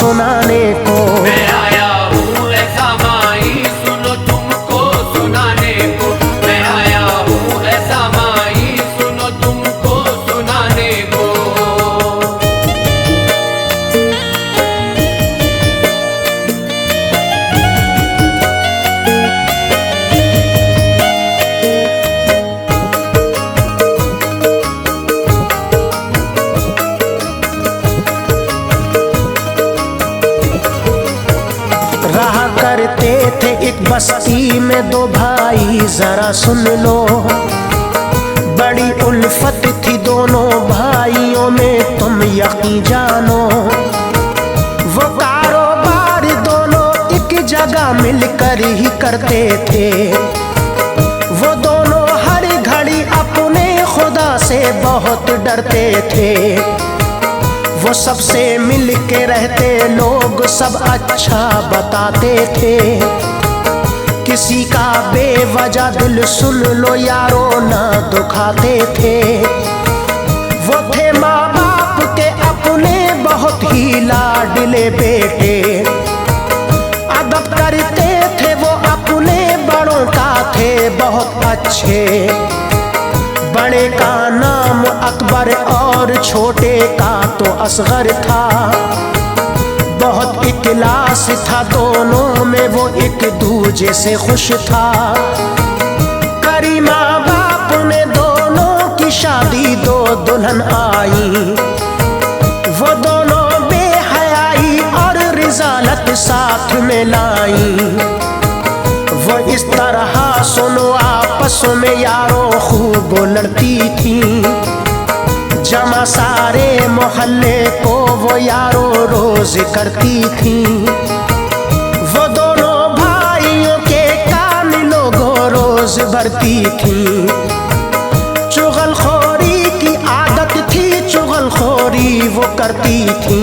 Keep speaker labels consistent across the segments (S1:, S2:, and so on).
S1: सुनाने को।
S2: मैं आया हूँ ऐसा माई सुनो तुमको सुनाने को। मैं आया हूँ ऐसा माई सुनो तुमको सुनाने को।
S1: रहा करते थे एक बस्ती में दो भाई, जरा सुन लो। बड़ी उल्फत थी दोनों भाइयों में, तुम यकीन जानो। वो कारोबार दोनों एक जगह मिलकर ही करते थे। वो दोनों हर घड़ी अपने खुदा से बहुत डरते थे। वो सबसे मिल के रहते, लोग सब अच्छा बताते थे। किसी का बेवजह दिल सुन लो यारो ना दुखाते थे। वो थे माँ बाप के अपने बहुत ही लाडले बेटे। अदब करते थे वो अपने बड़ों का, थे बहुत अच्छे। बड़े का नाम अकबर और छोटे का तो असगर था। बहुत इखलास था दोनों में, वो एक दूजे से खुश था। करी माँ बाप ने दोनों की शादी, दो दुल्हन आई। वो दोनों बेहयाई और रिजालत साथ में लाई। वो इस तरह सुनो आपस में यारो खूब लड़ती थी। जमा सारे मोहल्ले को वो यारो रोज करती थी। वो दोनों भाइयों के कान लोगों रोज भरती थी। चुगलखोरी की आदत थी, चुगलखोरी वो करती थी।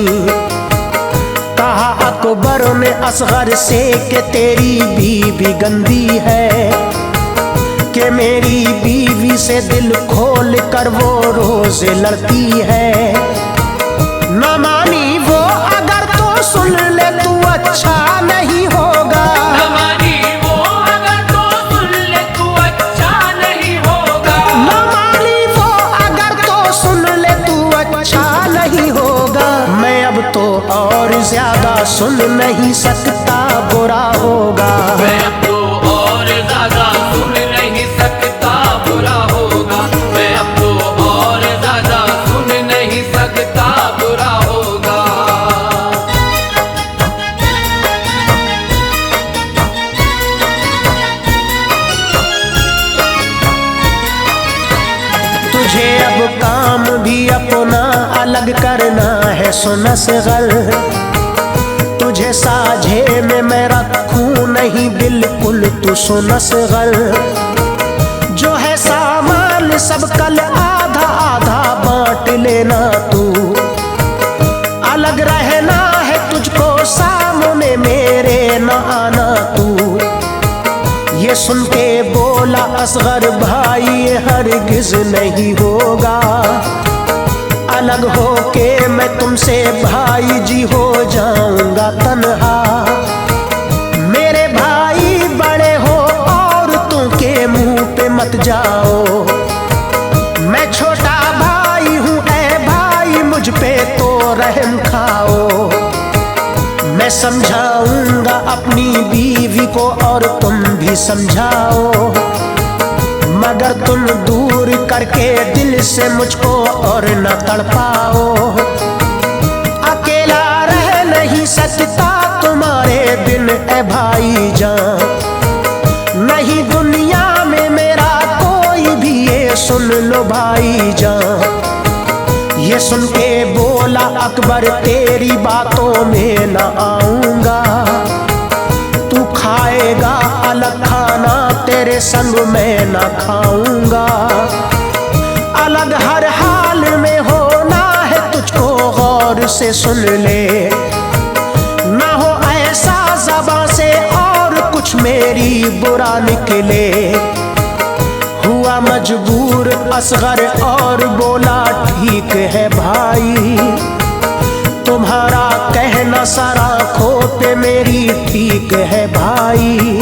S1: कहा अकबर ने असगर से कि तेरी बीवी गंदी है, कि मेरी बीवी से दिल खोल कर वो रोज लड़ती है। न मानी वो अगर तो सुन ले तू अच्छा नहीं होगा।
S2: न मानी वो अगर तो सुन ले तू अच्छा नहीं होगा।
S1: न मानी वो अगर तो सुन ले तू अच्छा नहीं होगा। मैं अब तो और ज्यादा सुन नहीं सकता, बुरा होगा।
S2: मैं अब तो और ज्यादा सुन नहीं सकता, बुरा होगा। मैं अब तो और ज्यादा सुन नहीं सकता, बुरा होगा।
S1: तुझे अब काम भी अपना अलग करना है, सुन असगर। तुझे साझे में मैं रखूं नहीं बिल्कुल, तू सुन असगर। जो है सामान सब कल आधा आधा बांट लेना तू। अलग रहना है तुझको, सामने मेरे न आना तू। ये सुन के बोला असगर भाई हरगिज नहीं होगा। अलग हो के मैं तुमसे भाई जी हो जाऊंगा तन्हा। मेरे भाई बड़े हो औरतों के मुंह पे मत जाओ। मैं छोटा भाई हूँ ऐ भाई, मुझ पे तो रहम खाओ। मैं समझाऊंगा अपनी बीवी को और तुम भी समझाओ। मगर तुम दूर करके दिल से मुझको और न तड़पाओ। अकेला रह नहीं सकता तुम्हारे बिन ए भाई जान। नहीं दुनिया में मेरा कोई भी, ये सुन लो भाई जान। ये सुन के बोला अकबर तेरी बातों में न आऊंगा। तू खाएगा अलग खाना, तेरे संग मैं न खाऊंगा। अलग हर हाल में होना है तुझको, गौर से सुन ले। ना हो ऐसा ज़बां से और कुछ मेरी बुरा निकले। हुआ मजबूर असगर और बोला ठीक है भाई, तुम तुम्हारा कहना सारा खो पे मेरी ठीक है भाई।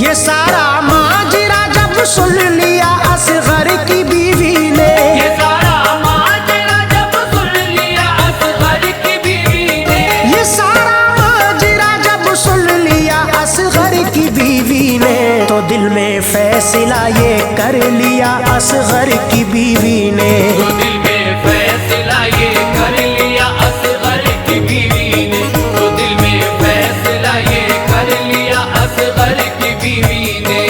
S1: ये सारा माजरा जब सुन लिया असगर की बीवी ने,
S2: ये सारा माजरा जब सुन लिया असगर की बीवी ने,
S1: ये सारा माजरा जब सुन लिया असगर की बीवी ने, तो दिल में फैसला ये कर लिया असगर की बीवी ने।
S2: तो दिल में फैसला ये कर लिया असगर की बीवी ने, तो दिल में फैसला ये कर लिया असगर की बीवी ने।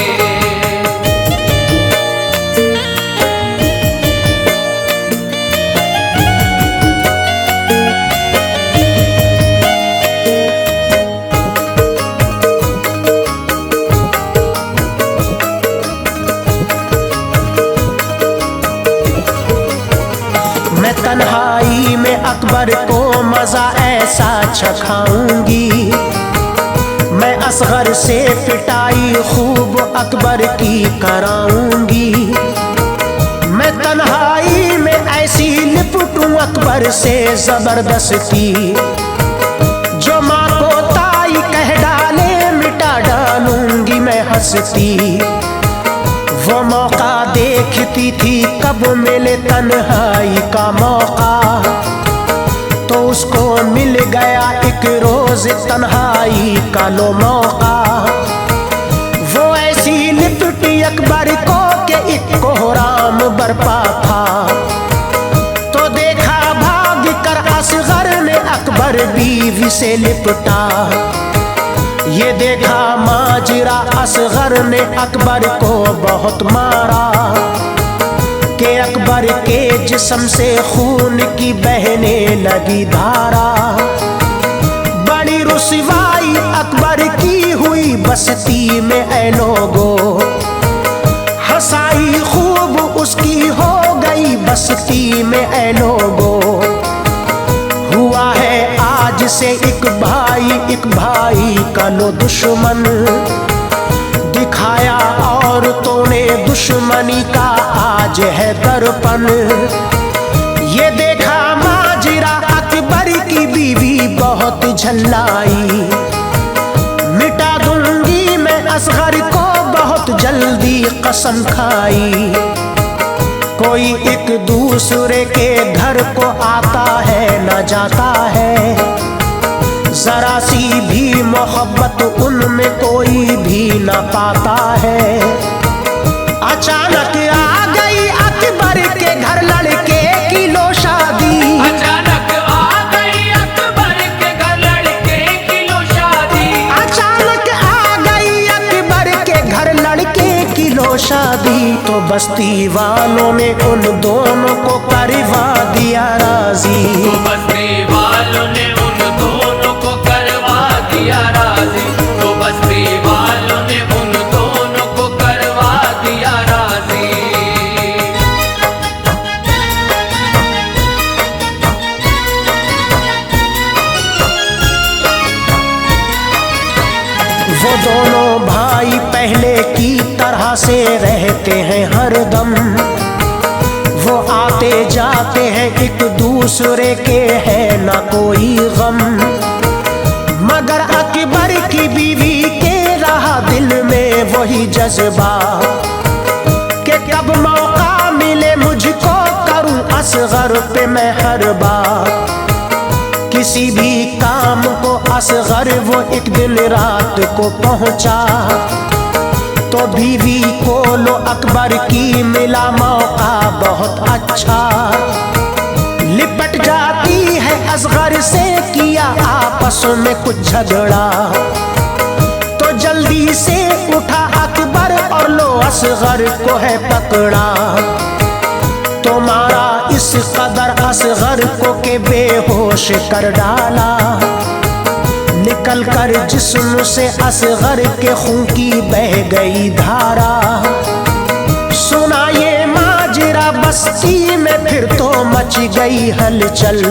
S1: मैं तन्हाई में अकबर को मजा ऐसा चखाऊंगी, मैं असगर से पिटाई खूब अकबर की कराऊंगी। मैं तन्हाई में ऐसी लिपटूं अकबर से जबरदस्ती, जो माँ को ताई कह डाले मिटा डालूंगी मैं हंसती। वो मौका देखती थी कब मिले तन्हाई का मौका, तो उसको मिल गया एक रोज तन्हाई का लो मौका। वो ऐसी लिपटी अकबर को के एक कोहराम बरपा था, तो देखा भाग कर असगर ने अकबर बीवी से लिपटा। ये देखा माजरा असगर ने अकबर को बहुत मारा, कि अकबर के जिस्म से खून की बहने लगी धारा। बड़ी रुसवाई अकबर की हुई बस्ती में ऐ लोगो, हंसाई खूब उसकी हो गई बस्ती में ऐ लोगो। हुआ है आज से एक भाई का लो दुश्मन, दिखाया औरतों ने दुश्मनी का आज है दर्पण। ये देखा माजरा अकबर की बीवी बहुत झल्लाई, मिटा दूंगी मैं असगर को बहुत जल्दी कसम खाई। कोई एक दूसरे के घर को आता है न जाता है, जरा सी भी मोहब्बत उनमें कोई भी न पाता है। अचानक आ गई अकबर के घर लड़के की लो शादी,
S2: अचानक आ गई अकबर के घर लड़के की लो शादी,
S1: अचानक आ गई अकबर के घर लड़के की लो शादी। तो बस्ती वालों ने उन दोनों को करवा दिया राजी,
S2: तो बस्ती वालों ने उन दोनों को करवा दिया राजी, तो बस्ती वालों ने उन दोनों को करवा दिया राजी।
S1: वो दोनों भाई पहले की तरह से रहते हैं हरदम, वो आते जाते हैं एक दूसरे के है ना कोई गम। मगर अकबर की बीवी के रहा दिल में वही जज्बा, कि कब मौका मिले मुझको करूं असगर पे मैं हर बार। किसी भी काम को असगर वो एक दिन रात को पहुंचा, तो बीवी को लो अकबर की मिला मौका बहुत अच्छा। लिपट जाती है असगर से किया आपस में कुछ झगड़ा, तो जल्दी से उठा अकबर और लो असगर को है पकड़ा। तो मारा इस कदर असगर को के बेहोश कर डाला, निकल कर जिस्म से असगर के खून की बह गई धारा। सुना ये माजरा बस्ती में फिर तो मच गई हलचल,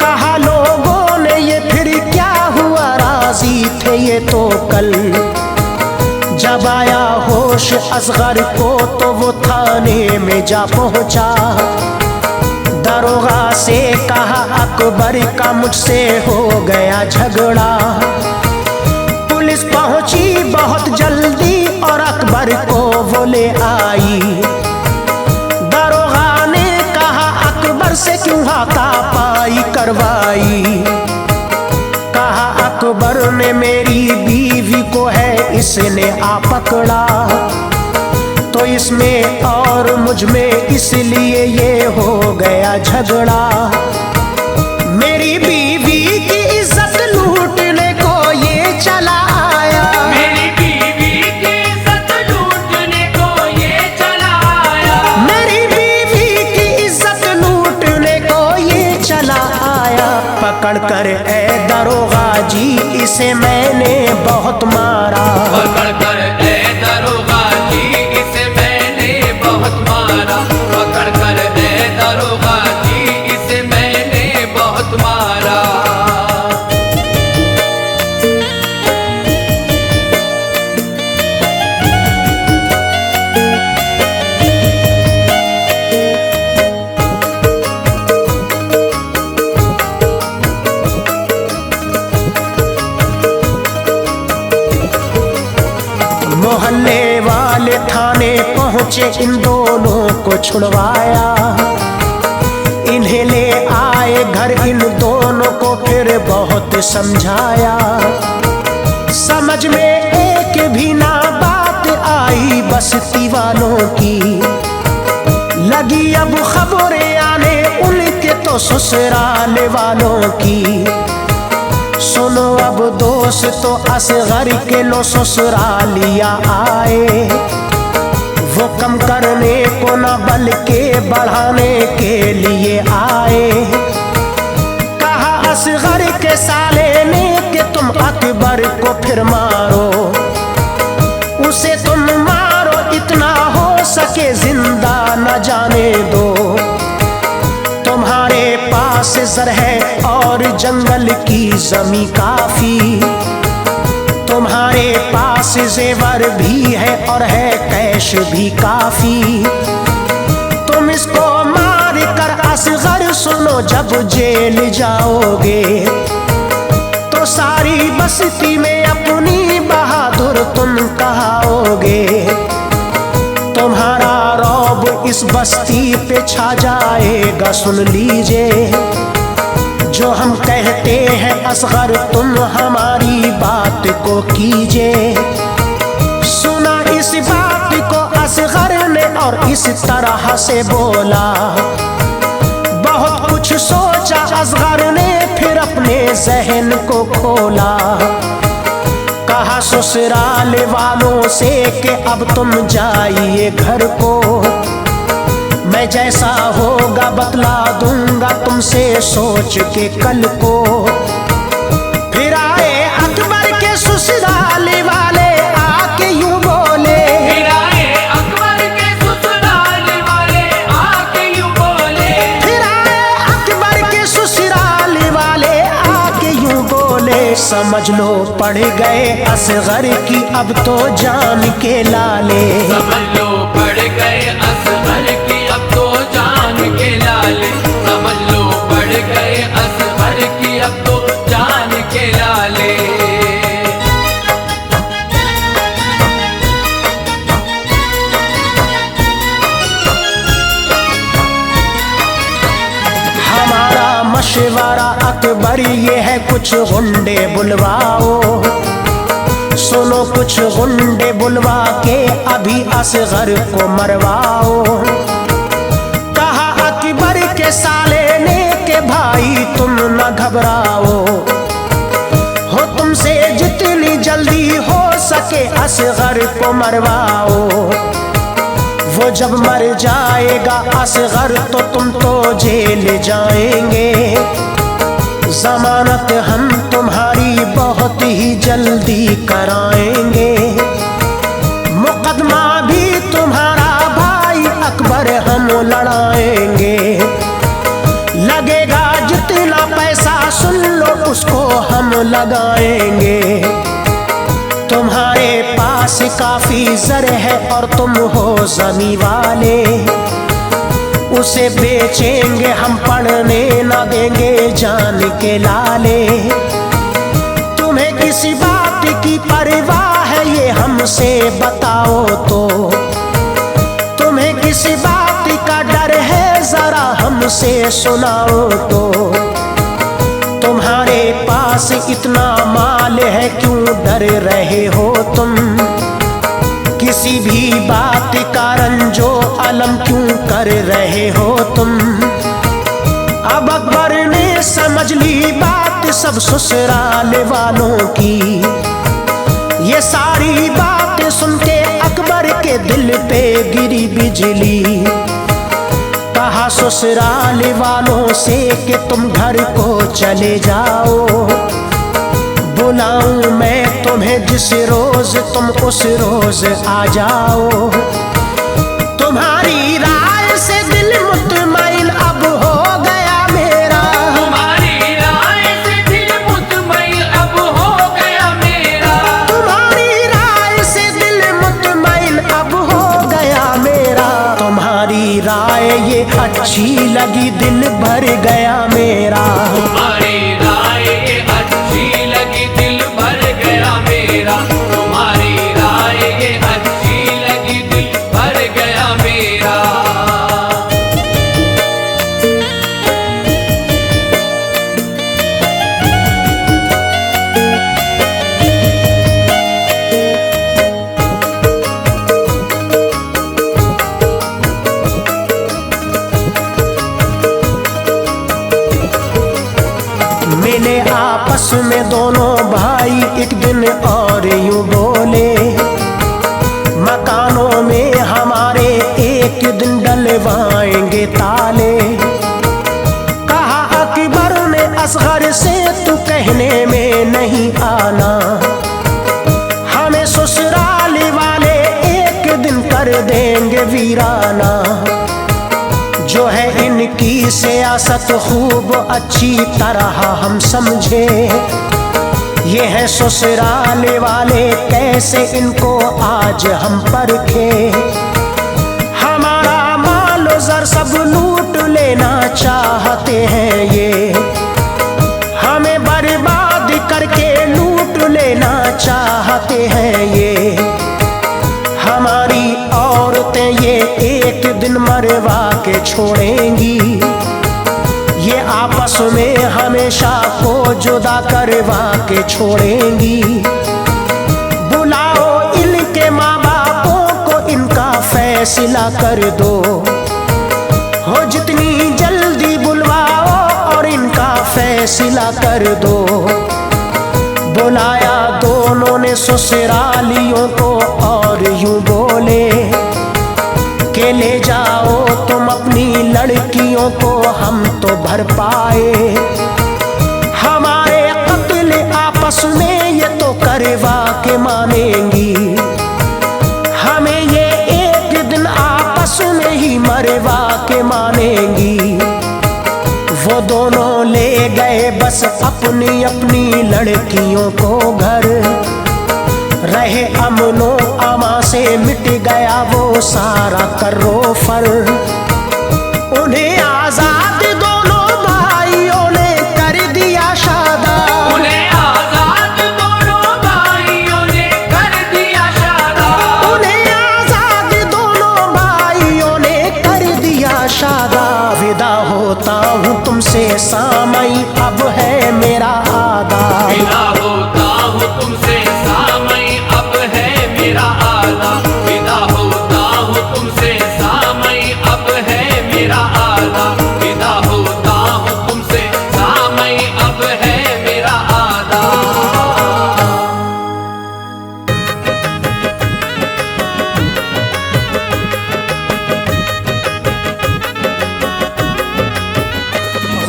S1: कहा लोगों ने ये फिर क्या हुआ, राजी थे ये तो कल। जब आया होश असगर को तो वो थाने में जा पहुंचा, दरोगा से कहा अकबर का मुझसे हो गया झगड़ा। पुलिस पहुंची बहुत जल्दी और अकबर को वो ले आई। दरोगा ने कहा अकबर से क्यों हाथापाई करवाई। कहा अकबर ने मेरी बीवी को है इसने आ पकड़ा, तो इसमें और मुझ में इसलिए ये हो गया झगड़ा। मेरी बीवी की इज्जत लूटने को ये चला आया।
S2: मेरी बीवी की इज्जत लूटने को ये चला आया।
S1: मेरी बीवी की इज्जत लूटने को ये चला आया। पकड़ कर ए दरोगा जी इसे मैंने बहुत मारा।
S2: पकड़ कर ए दरोगा जी इसे मैंने बहुत मारा। पकड़ कर ए दरोगा जी इसे मैंने बहुत मारा।
S1: मोहल्ले वाले थाने पहुंचे, इन दोनों को छुड़वाया। इन्हें ले आए घर, इन दोनों को फिर बहुत समझाया। समझ में एक भी ना बात आई बस्ती वालों की। लगी अब खबरें आने उनके तो ससुराल वालों की। सुनो अब दोस्तों असगर के लो ससुरालिया आए। वो कम करने को न बल्कि बढ़ाने के लिए आए। कहा असगर के साले ने कि तुम अकबर को फिर मारो। उसे तुम मारो इतना हो सके जिंदा न जाने दो। तुम्हारे पास ज़र है और जंगल की ज़मीं काफी। तुम्हारे पास जेवर भी है और है कैश भी काफी। तुम इसको मार कर असगर सुनो जब जेल जाओगे, तो सारी बस्ती में अपनी बहादुर तुम कहाओगे। तुम्हारा रौब इस बस्ती पे छा जाएगा सुन लीजिए। जो हम कहते हैं असगर तुम हमारी बात को कीजिए। सुना इस बात को असगर ने और इस तरह से बोला। बहुत कुछ सोचा असगर ने फिर अपने जहन को खोला। कहा ससुराल वालों से कि अब तुम जाइए घर को। मैं जैसा होगा बतला दूंगा तुमसे सोच के कल को। फिर आए अकबर के ससुराल वाले आके यूं बोले।
S2: फिर आए अकबर के ससुराल वाले आके यूं बोले।
S1: फिर आए अकबर के ससुराल वाले आके यूं बोले। समझ लो पड़ गए असगर की अब तो जान के लाले।
S2: समझ लो पड़ गए असगर की अब तो जान के लाले। समझ लो पड़ गए असगर की अब तो जान के लाले।
S1: हमारा मशवरा अकबर ये है कुछ गुंडे बुलवाओ। सुनो कुछ गुंडे बुलवा के अभी असगर को मरवाओ। कहा अकबर के साले ने के भाई तुम न घबराओ। हो तुमसे जितनी जल्दी हो सके असगर को मरवाओ। वो जब मर जाएगा असगर तो तुम तो जेल जाएंगे। जमानत हम तुम्हारी बहुत ही जल्दी कराएंगे। मुकदमा भी तुम्हारा भाई अकबर हम लड़ाएंगे। लगेगा जितना पैसा सुन लो उसको हम लगाएंगे। तुम्हारे पास काफी ज़र है और तुम हो ज़मीं वाले। उसे बेचेंगे हम, पढ़ने ना देंगे जान के लाले। तुम्हें किसी बात की परवाह है ये हमसे बताओ तो, तुम्हें किसी बात का डर है जरा हमसे सुनाओ तो। तुम्हारे पास इतना माल है क्यों डर रहे हो तुम, किसी भी बात का रंजो अलम क्यों कर रहे हो तुम। अब अकबर ने समझ ली बात सब ससुराल वालों की, ये सारी बात सुन के अकबर के दिल पे गिरी बिजली। कहा ससुराल वालों से कि तुम घर को चले जाओ, बुलाऊं मैं तुम्हें जिस रोज तुम उस रोज आ जाओ। तुम्हारी राय से दिल मुतमईन अब हो गया मेरा,
S2: तुम्हारी राय से दिल मुतमईन अब हो गया मेरा,
S1: तुम्हारी राय से दिल मुतमईन अब हो गया मेरा। तुम्हारी राय ये अच्छी लगी दिल भर गया मेरा,
S2: तुम्हारी राय ये अच्छी लगी दिल भर गया मेरा, तुम्हारी राय ये अच्छी लगी दिल भर गया मेरा।
S1: मिले आपस में दोनों भाई एक दिन और यूं बोले, मकानों में हमारे एक दिन डलवाएंगे ताले। कहा अकबर ने असगर से तू कहने में नहीं आना, हमें ससुराल वाले एक दिन कर देंगे वीराना। जो है इनकी सियासत खूब अच्छी तरह हम समझे, ये है ससुराल वाले कैसे इनको आज हम परखे। हमारा माल जर सब लूट लेना चाहते हैं ये, हमें बर्बाद करके लूट लेना चाहते हैं ये। हमारी औरतें ये एक दिन मरवा के छोड़ेंगी, ये आपस में हमेशा को जुदा करवा के छोड़ेंगी। बुलाओ इनके माँ बापों को, इनका फैसला कर दो, हो जितनी जल्दी बुलवाओ और इनका फैसला कर दो। बुलाया दोनों ने ससुरालियों को और यूं बोले के ले जाओ तुम अपनी लड़कियों को, हम तो भर पाए। हमारे कत्ल आपस में ये तो करवा के मानेंगी, हमें ये एक दिन आपस में ही मरवा के मानेंगी। वो दोनों ले गए बस अपनी अपनी लड़कियों को घर, रहे अमनो अमा से मिट गया वो सारा कर्रो फर। उन्हें आजाद दोनों भाइयों ने कर दिया शादा,
S2: उन्हें आजाद दोनों भाइयों ने कर दिया शादा,
S1: उन्हें आजाद दोनों भाइयों ने कर दिया शादा। विदा होता हूँ तुमसे सामई अब है मेरा आदा,
S2: विदा होता हूँ तुमसे सामई अब है मेरा आदा, विदा होता हूँ तुमसे सामई अब है मेरा आदा, विदा होता हूँ तुमसे सामई अब है मेरा आदा।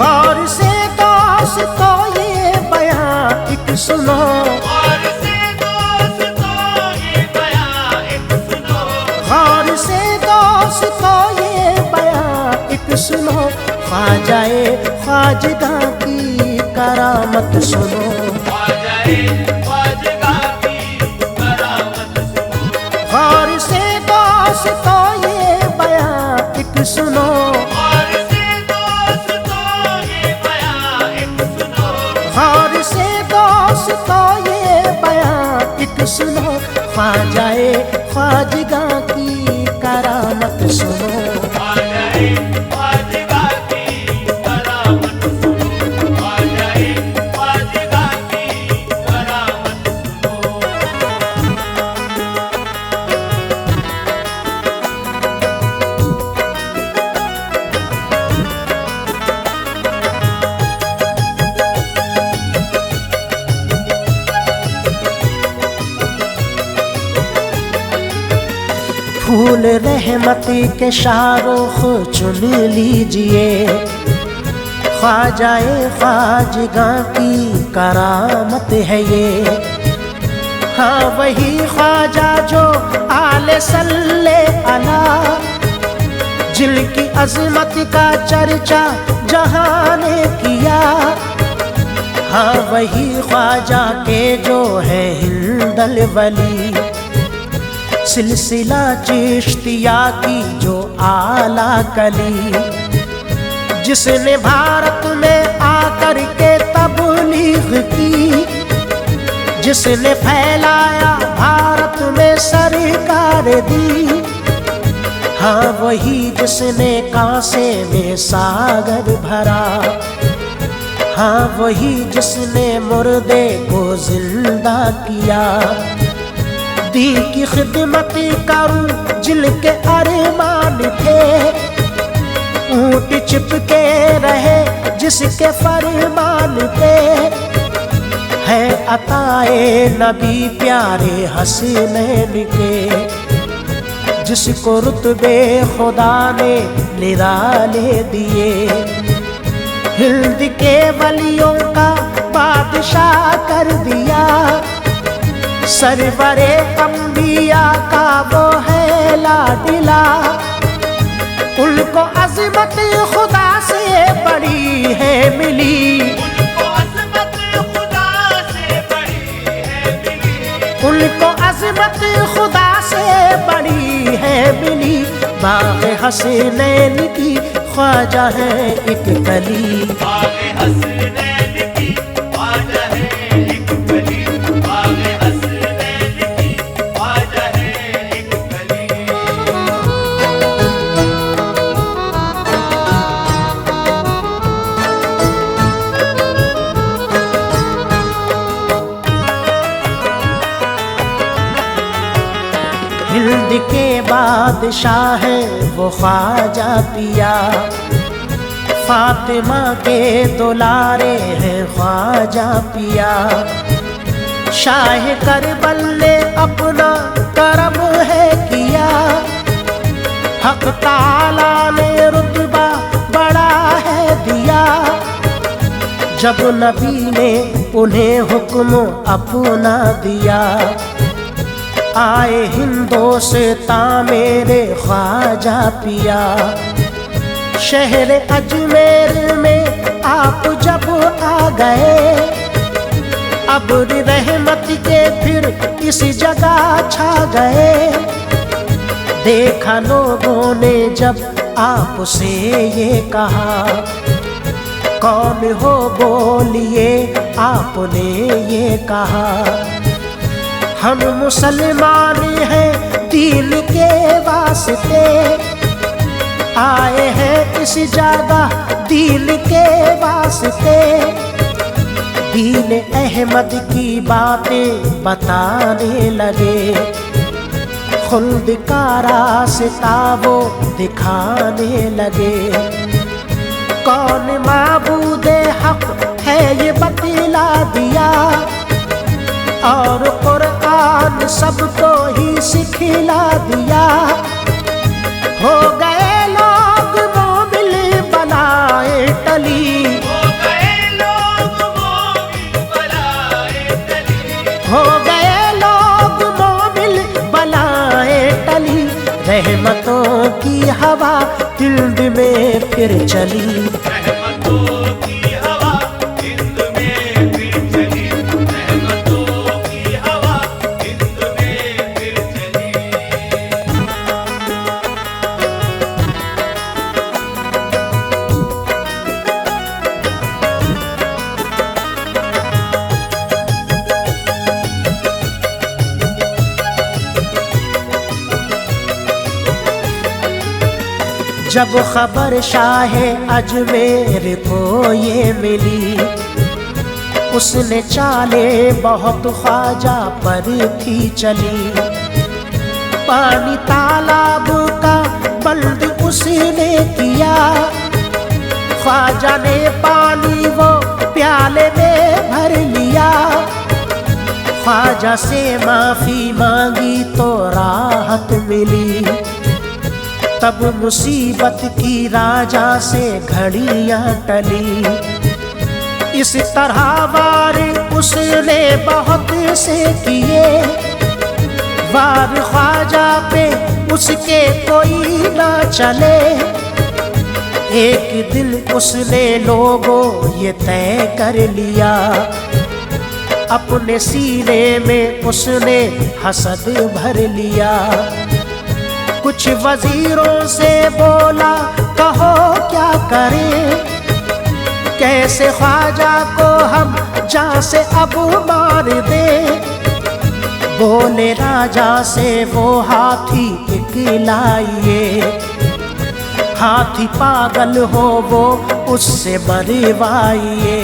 S1: गौर से दोस्तों ये बयां एक सुनो,
S2: और से दोस्तों ये बयां एक सुनो,
S1: गौर से दोस्तों ये बयां एक सुनो। ख्वाजाए ख्वाजगा की करामत सुनो,
S2: ख्वाजाए ख्वाजगा की करामत सुनो,
S1: गौर से दोस्तों ये बयां एक सुनो। ख्वाजाए ख्वाजगा की करामत सुनो।
S2: ख्वाजाए ख्वाजगा की करामत सुनो, ख्वाजाए ख्वाजगा की करामत सुनो।
S1: फूल रहमती के शाहरुख चुन लीजिए, ख्वाजाए ख्वाजगा की करामत है ये। हाँ वही ख्वाजा जो आले सल्ले अला, जिनकी अजमत का चर्चा जहां ने किया। हाँ वही ख्वाजा के जो है हिंदल वली, सिलसिला चिश्तिया की जो आला कली, जिसने भारत में आकर के तबलीग की, जिसने फैलाया भारत में सरकार दी। हाँ वही जिसने कांसे में सागर भरा, हाँ वही जिसने मुर्दे को जिंदा किया। दी की खिदमत करूं जिनके अरमान थे, ऊंट चिपके रहे जिसके फरमान पे। है अताए नबी प्यारे हसीनैन के, जिसको रुतबे खुदा ने निराले दिए। हिंद के वलियों का बादशाह कर दिया, सरवरे अंबिया का वो है लाडिला। उनको अज़मत खुदा से बड़ी है मिली,
S2: उनको अज़मत खुदा से बड़ी है मिली,
S1: उनको अज़मत खुदा से बड़ी है मिली। बाग़ हसनैन की ख्वाजा है एक कली,
S2: बाग़ हसनैन की ख्वाजा है एक कली, बाग़ हसनैन की ख्वाजा है एक कली।
S1: हिंद के बादशाह है वो ख्वाजा पिया, फातिमा के दुलारे हैं ख्वाजा पिया। शाह करबल ने अपना करम है किया, हक ताला ने रुतबा बड़ा है दिया। जब नबी ने उन्हें हुक्म अपना दिया, आए हिंदोस्तां मेरे ख्वाजा पिया। शहर अजमेर में आप जब आ गए, अब्र रहमत के फिर इस जगह छा गए। देखा लोगों ने जब आपसे ये कहा, कौन हो बोलिए आपने ये कहा। हम मुसलमान हैं दीन के वास्ते, आए हैं इस जगह दीन के वास्ते। दीन अहमद की बातें बताने लगे, खुल्द का रास्ता वो दिखाने लगे। कौन माबूदे हक है ये बतला दिया, और कुरान सबको ही सिखला दिया। हो गए लोग मोमिन बनाए टली,
S2: हो गए लोग मोमिन बनाए टली,
S1: हो गए लोग मोमिन बनाए टली। रहमतों की हवा हिंद में फिर चली,
S2: रहमतों की हवा हिंद में फिर चली, रहमतों की हवा हिंद में फिर चली।
S1: जब खबर शाहे अजमेर को ये मिली, उसने चाले बहुत ख्वाजा पर थी चली। पानी तालाब का बंद उसने किया, ख्वाजा ने पानी वो प्याले में भर लिया। ख्वाजा से माफी मांगी तो राहत मिली, तब मुसीबत की राजा से घड़ियां टली। इस तरह वार उसने बहुत से किए, वार ख्वाजा पे उसके कोई ना चले। एक दिन उसने लोगों ये तय कर लिया, अपने सीने में उसने हसद भर लिया। कुछ वजीरों से बोला, कहो क्या करें, कैसे ख्वाजा को हम जान से अब मार दें। बोले राजा से वो हाथी एक लाइए, हाथी पागल हो वो उससे मरवाइए।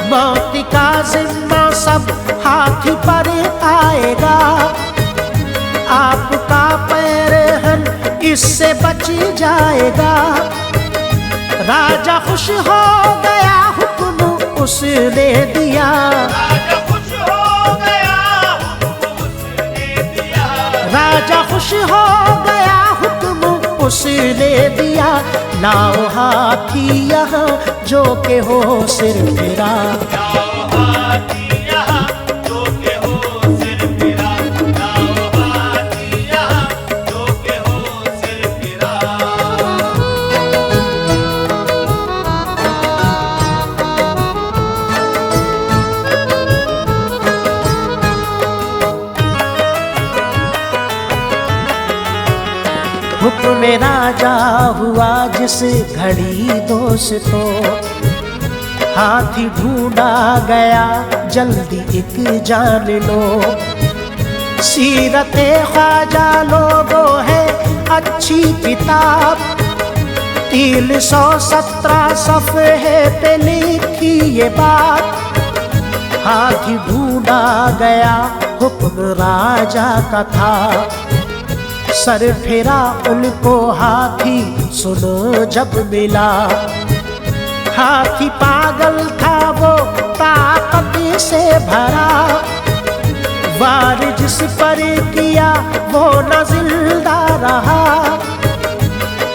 S1: मौत का जिम्मा सब हाथी पर आएगा, आपका पैरहन इससे बच जाएगा। राजा खुश हो गया, हुक्म उसने दिया।
S2: राजा खुश हो गया, हुक्म उसने दिया।
S1: राजा खुश हो गया, हुक्म उसने दिया। लाओ हाथी यहाँ जो के हो सिर फिरा।
S2: लाओ हाथी यहाँ जो के हो सिर फिरा। लाओ हाथी यहाँ जो के हो सिर फिरा।
S1: हुक्म राजा हुआ जिस घड़ी दोस्तों, हाथी ढूंढा गया जल्दी एक जान लो। सीरते ख्वाजा लोगों है अच्छी किताब, 317 सफ़हे पे लिखी ये बात। हाथी ढूंढा गया हुक्म राजा का था, सर फिरा उनको हाथी सुनो जब मिला। हाथी पागल था वो ताकत से भरा, वार जिस पर किया वो न जिंदा रहा।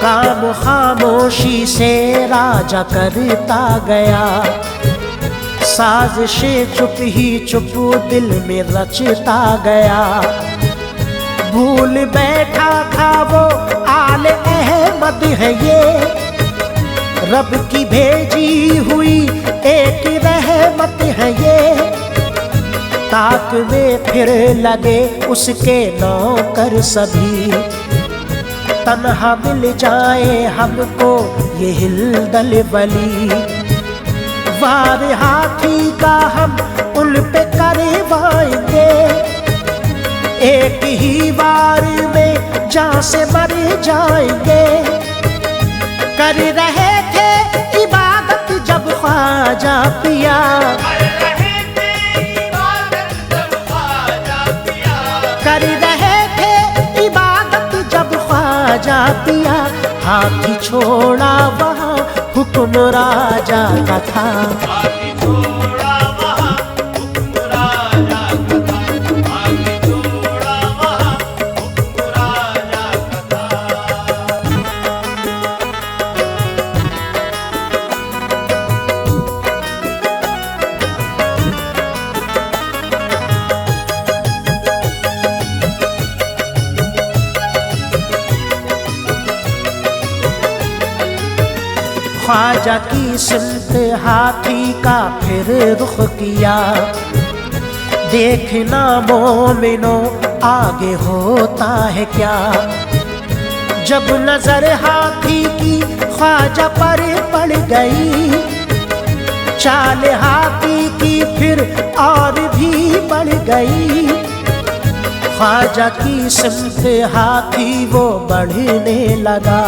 S1: काम खामोशी से राजा करता गया, साजिशें चुप ही चुप दिल में रचता गया। भूल बैठा था वो आले अहमद है ये, रब की भेजी हुई एक रहमत है ये। ताक में फिर लगे उसके नौकर सभी, तन्हा मिल जाए हमको ये हिलदल वली। वार हाथी का हम उन पे करवाएंगे, एक ही बार में जान से मर जाएंगे। कर रहे थे इबादत जब ख्वाजा पिया,
S2: कर रहे थे इबादत जब ख्वाजा पिया।
S1: कर रहे थे इबादत जब ख्वाजा पिया। हाथी छोड़ा वहाँ हुक्म राजा का था।
S2: हाथी छोड़ा वहाँ हुक्म राजा का था। हाथी छोड़ा वहाँ हुक्म राजा का था।
S1: ख्वाजा की सुनत हाथी का फिर रुख किया, देखना मोमिनो आगे होता है क्या। जब नजर हाथी की ख्वाजा पर पड़ गई, चाल हाथी की फिर और भी बढ़ गई। ख्वाजा की सिमत हाथी वो बढ़ने लगा,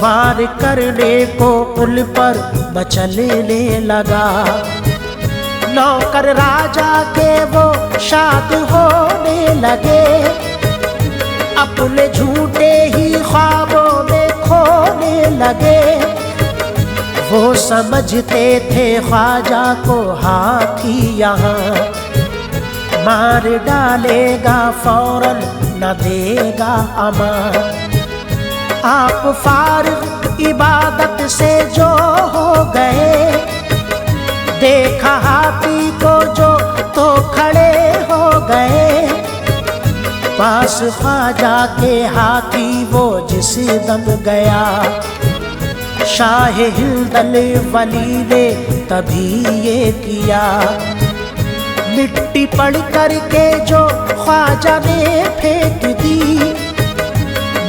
S1: वार करने को उन पर मचलने लगा। नौकर राजा के वो शाद होने लगे, अपने झूठे ही ख्वाबों में खोने लगे। वो समझते थे ख्वाजा को हाथी यहाँ मार डालेगा, फौरन न देगा अमान। आप फारिग इबादत से जो हो गए, देखा हाथी को जो तो खड़े हो गए। पास ख्वाजा के हाथी वो जिस दम गया, शाह हिंदल वली ने तभी ये किया। मिट्टी पड़ कर के जो ख्वाजा ने फेंक दी,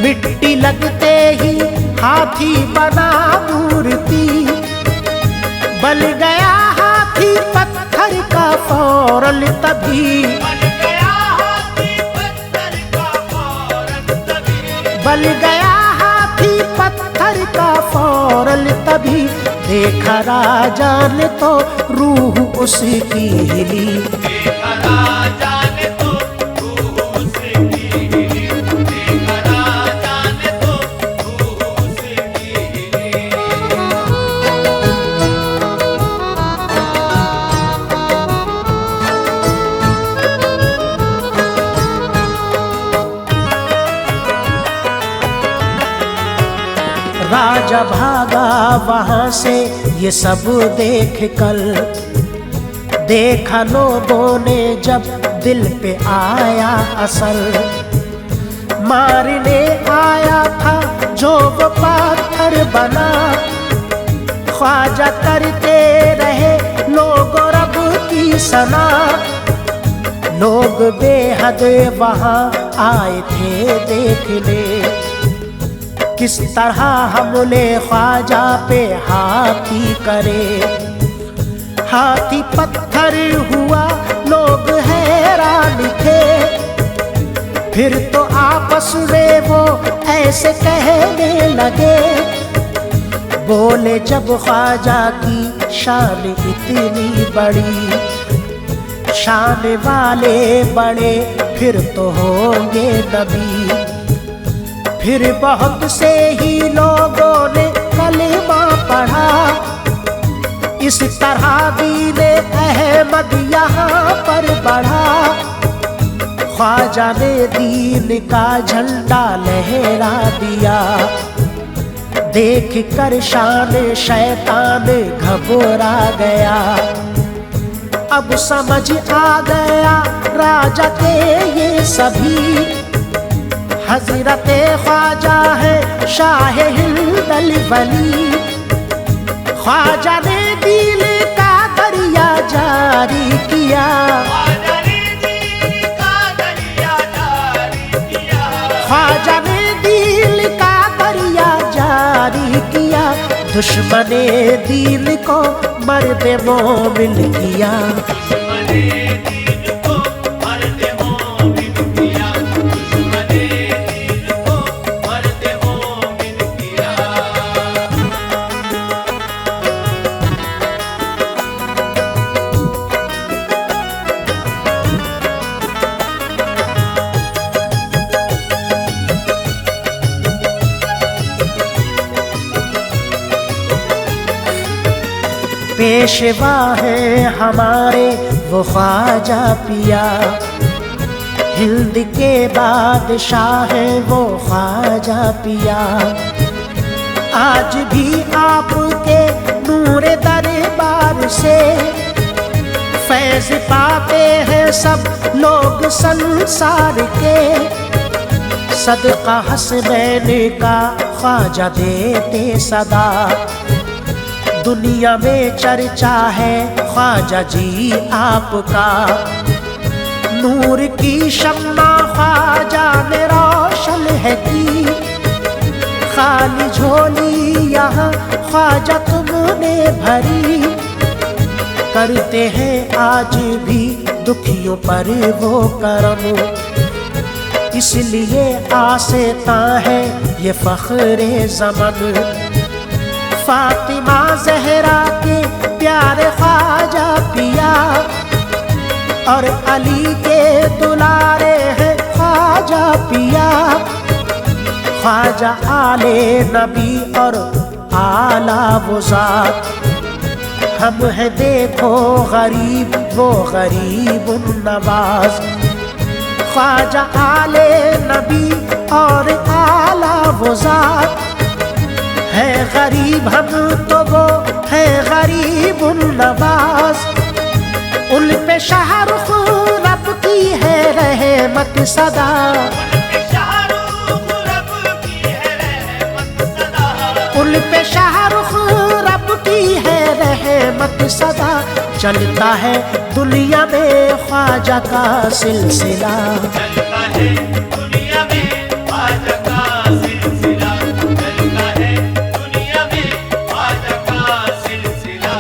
S1: मिट्टी लगते ही हाथी बना मूर्ति। बल गया हाथी पत्थर का फौरन तभी, बल गया हाथी पत्थर का फौरन तभी। देखा राजा ने तो रूह उसकी हिली,
S2: देखा राजा ने तो रूह उसकी हिली, देखा राजा ने तो रूह उसकी हिली।
S1: राजा भागा वहां से ये सब देख कर, देखा लोगों ने जब दिल पे आया असर। मारने आया था जो वो पत्थर बना, ख्वाजा करते रहे लोगों रब की सना। लोग बेहद वहां आए थे देखने, किस तरह हमले ख्वाजा पे हाथी करे। हाथी पत्थर हुआ, लोग हैरान थे। फिर तो आपस में वो ऐसे कहने लगे, बोले जब ख्वाजा की शान इतनी बड़ी, शान वाले बड़े फिर तो होंगे नबी। फिर बहुत से ही लोगों ने कलमा पढ़ा, इस तरह दीने अहमद यहाँ पर बढ़ा। ख्वाजा ने दीन का झंडा लहरा दिया, देख कर शान शैतान घबरा गया। अब समझ आ गया राजा के ये सभी, हज़रते ख्वाजा है शाह हिंदल वली। ख्वाजा ने दिल का दरिया जारी किया,
S2: ख्वाजा ने दिल का दरिया जारी किया,
S1: ख्वाजा ने दिल का दरिया जारी किया। दुश्मने दीन को मर्द मोमिन किया,
S2: दुश्मने दीन को मर्द मोमिन किया, दुश्मने दीन को मर्द मोमिन किया।
S1: पेशवा है हमारे वो ख्वाजा पिया, हिंद के बादशाह है वो ख्वाजा पिया। आज भी आपके नूर दरबार से फैज पाते हैं सब लोग संसार के। सदका हसनैन का ख्वाजा देते सदा, दुनिया में चर्चा है ख्वाजा जी आपका। नूर की शम्मा ख्वाजा में रोशन है की, खाली झोली यहाँ ख्वाजा तुमने भरी। करते हैं आज भी दुखियों पर वो करम, इसलिए आसेता है ये फख्रे ज़मन। फातिमा ज़हरा के प्यारे ख्वाजा पिया और अली के दुलारे हैं ख्वाजा पिया। ख्वाजा आले नबी और आला वो ज़ात, हम है देखो गरीब वो गरीब नवाज। ख्वाजा आले नबी और आला वो ज़ात, है गरीब हम तो वो है गरीब नवाज। उन पे शाहरुख रब की है रहमत सदा, उन पे शाहरुख रब की है रहमत सदा। चलता है दुनिया में ख्वाजा का सिलसिला,
S2: चलता है दुनिया में ख्वाजा का सिलसिला, चलता है दुनिया में ख्वाजा का सिलसिला।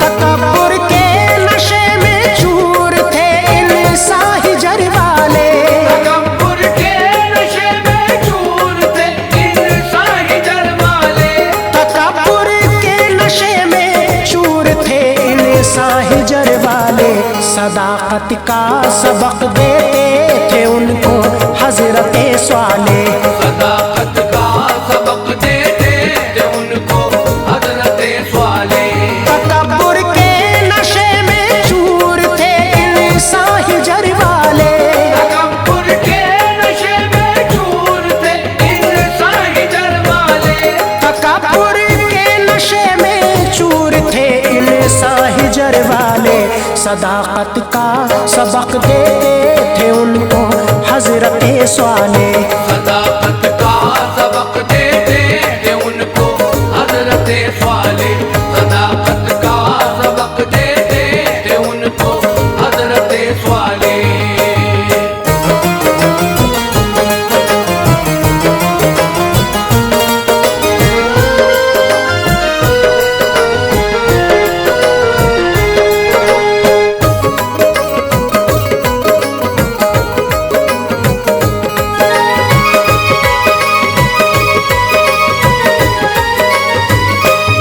S1: तकब्बुर के नशे में चूर थे इन साहिजर वाले,
S2: तकब्बुर के नशे में चूर थे इन साहिजर वाले,
S1: तकब्बुर के नशे में चूर थे इन साहिजर वाले। सदाकत का सबक देते थे उनको हजरत स्वाले,
S2: सदाकत का सबक देते थे उनको हजरत स्वाले।
S1: तकब्बुर के नशे में चूर थे इन साहिजर वाले,
S2: तकब्बुर के नशे में चूर थे इन साहिजर वाले,
S1: तकब्बुर के नशे में चूर थे इन साहिजर वाले। सदाकत का सबक देते थे उनको हजरत स्वाले,
S2: सदाकत का सबक देते थे उनको हजरत स्वाले, सदाकत का सबक देते थे उनको हजरत स्वाले।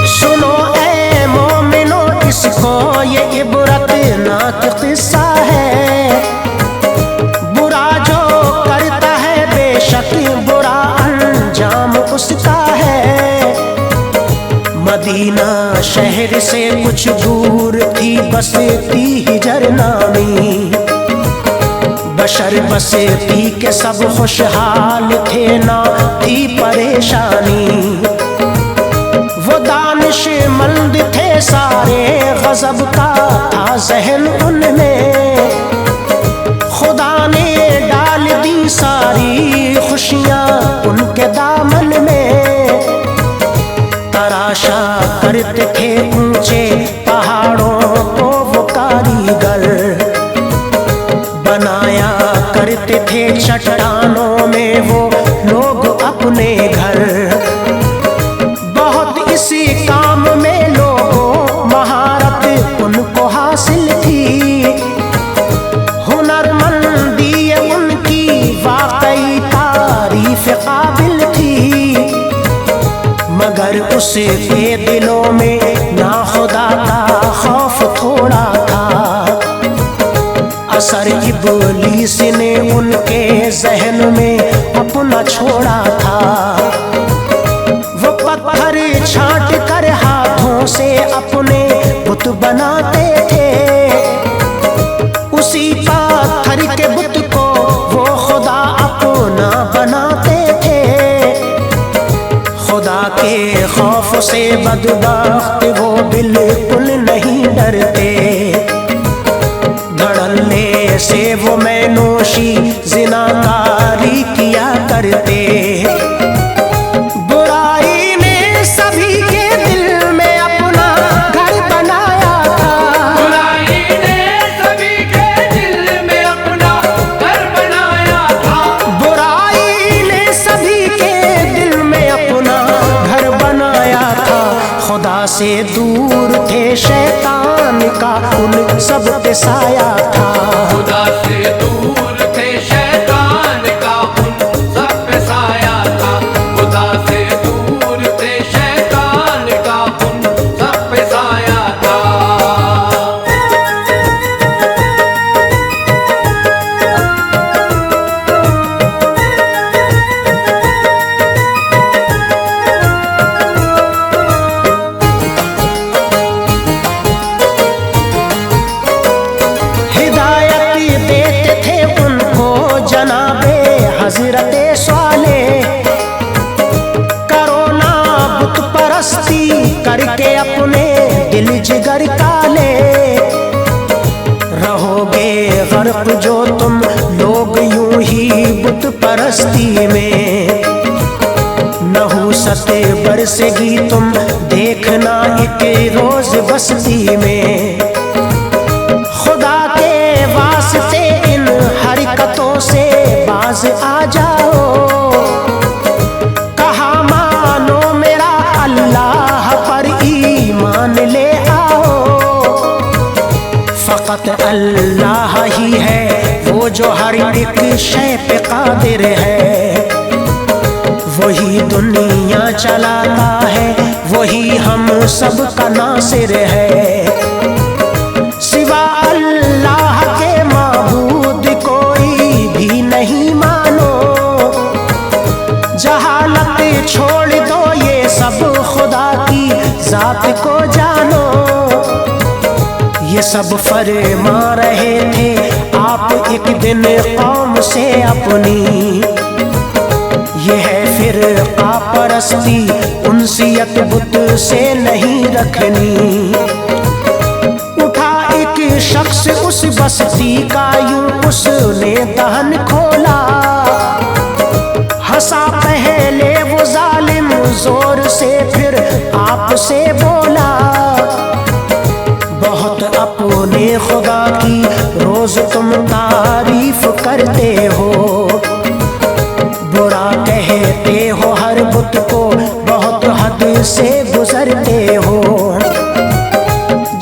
S1: सुनो ए मोमिनो इसको ये इबरतनाक किस्सा है। बुरा जो करता है बेशक बुरा अंजाम उसका है। मदीना शहर से कुछ दूर थी बसती हिजर नामी, बशर बसती के सब खुशहाल थे ना थी परेशानी। वो दानिशमंद थे सारे गजब का था जहन उनमें, खुदा ने डाल दी सारी खुशियाँ उनके दामन में। तराशा करते थे ऊंचे पहाड़ों को वो कारीगर, बनाया करते थे चट्टानों में वो लोग अपने घर। बहुत इसी काम में लोगों महारत उनको हासिल थी, हुनरमंदी उनकी वाकई तारीफ काबिल थी। मगर उसके दिलों में ना खुदा का खौफ थोड़ा था, असर इब्लीस ने उनके जहन में अपना छोड़ा था। वो पत्थर छांट कर हाथों से अपने बुत बनाते थे, उसी पत्थर के बुत को वो खुदा अपना बनाते थे। खुदा के खौफ से बदबख्त वो बिल्कुल नहीं डरते, धड़ल्ले से वो मैनोशी जिनाकारी किया करते। बुराई ने सभी के दिल में अपना घर बनाया था,
S2: बुराई ने सभी के
S1: से दूर थे शैतान का उन सब पे साया था।
S2: खुदा से दूर थे शैतान का उन सब पे साया था। खुदा से दूर थे शैतान का उन सब पे साया था।
S1: हजरते स्वाले करो ना बुत परस्ती करके अपने दिल जिगर काले। रहोगे गर्क जो तुम लोग यूं ही बुत परस्ती में। नहुसते बरसेगी तुम देखना एक रोज बस्ती में। खुदा के वास्ते इन हरकतों से बाज आ जाओ। कहा मानो मेरा अल्लाह पर ईमान ले आओ। फकत अल्लाह ही है वो जो हर एक शय पे कादिर है। वही दुनिया चलाता है वही हम सब का नासिर है। सिवा अल्लाह के माबूद कोई भी नहीं मानो। जहालत छोड़ दो ये सब खुदा की जात को जानो। ये सब फरमा रहे थे आप एक दिन कौम से अपनी। ये है फिर परस्ती उनसियत बुत से नहीं रखनी। उठा एक शख्स उस बस्ती का यूं उसने दहन खोला। हंसा पहले वो जालिम जोर से फिर आपसे बोला। बहुत अपने खुदा की रोज तुम तारीफ करते हो। बुरा कहते हो हर बुत को बहुत हद से गुजरते हो।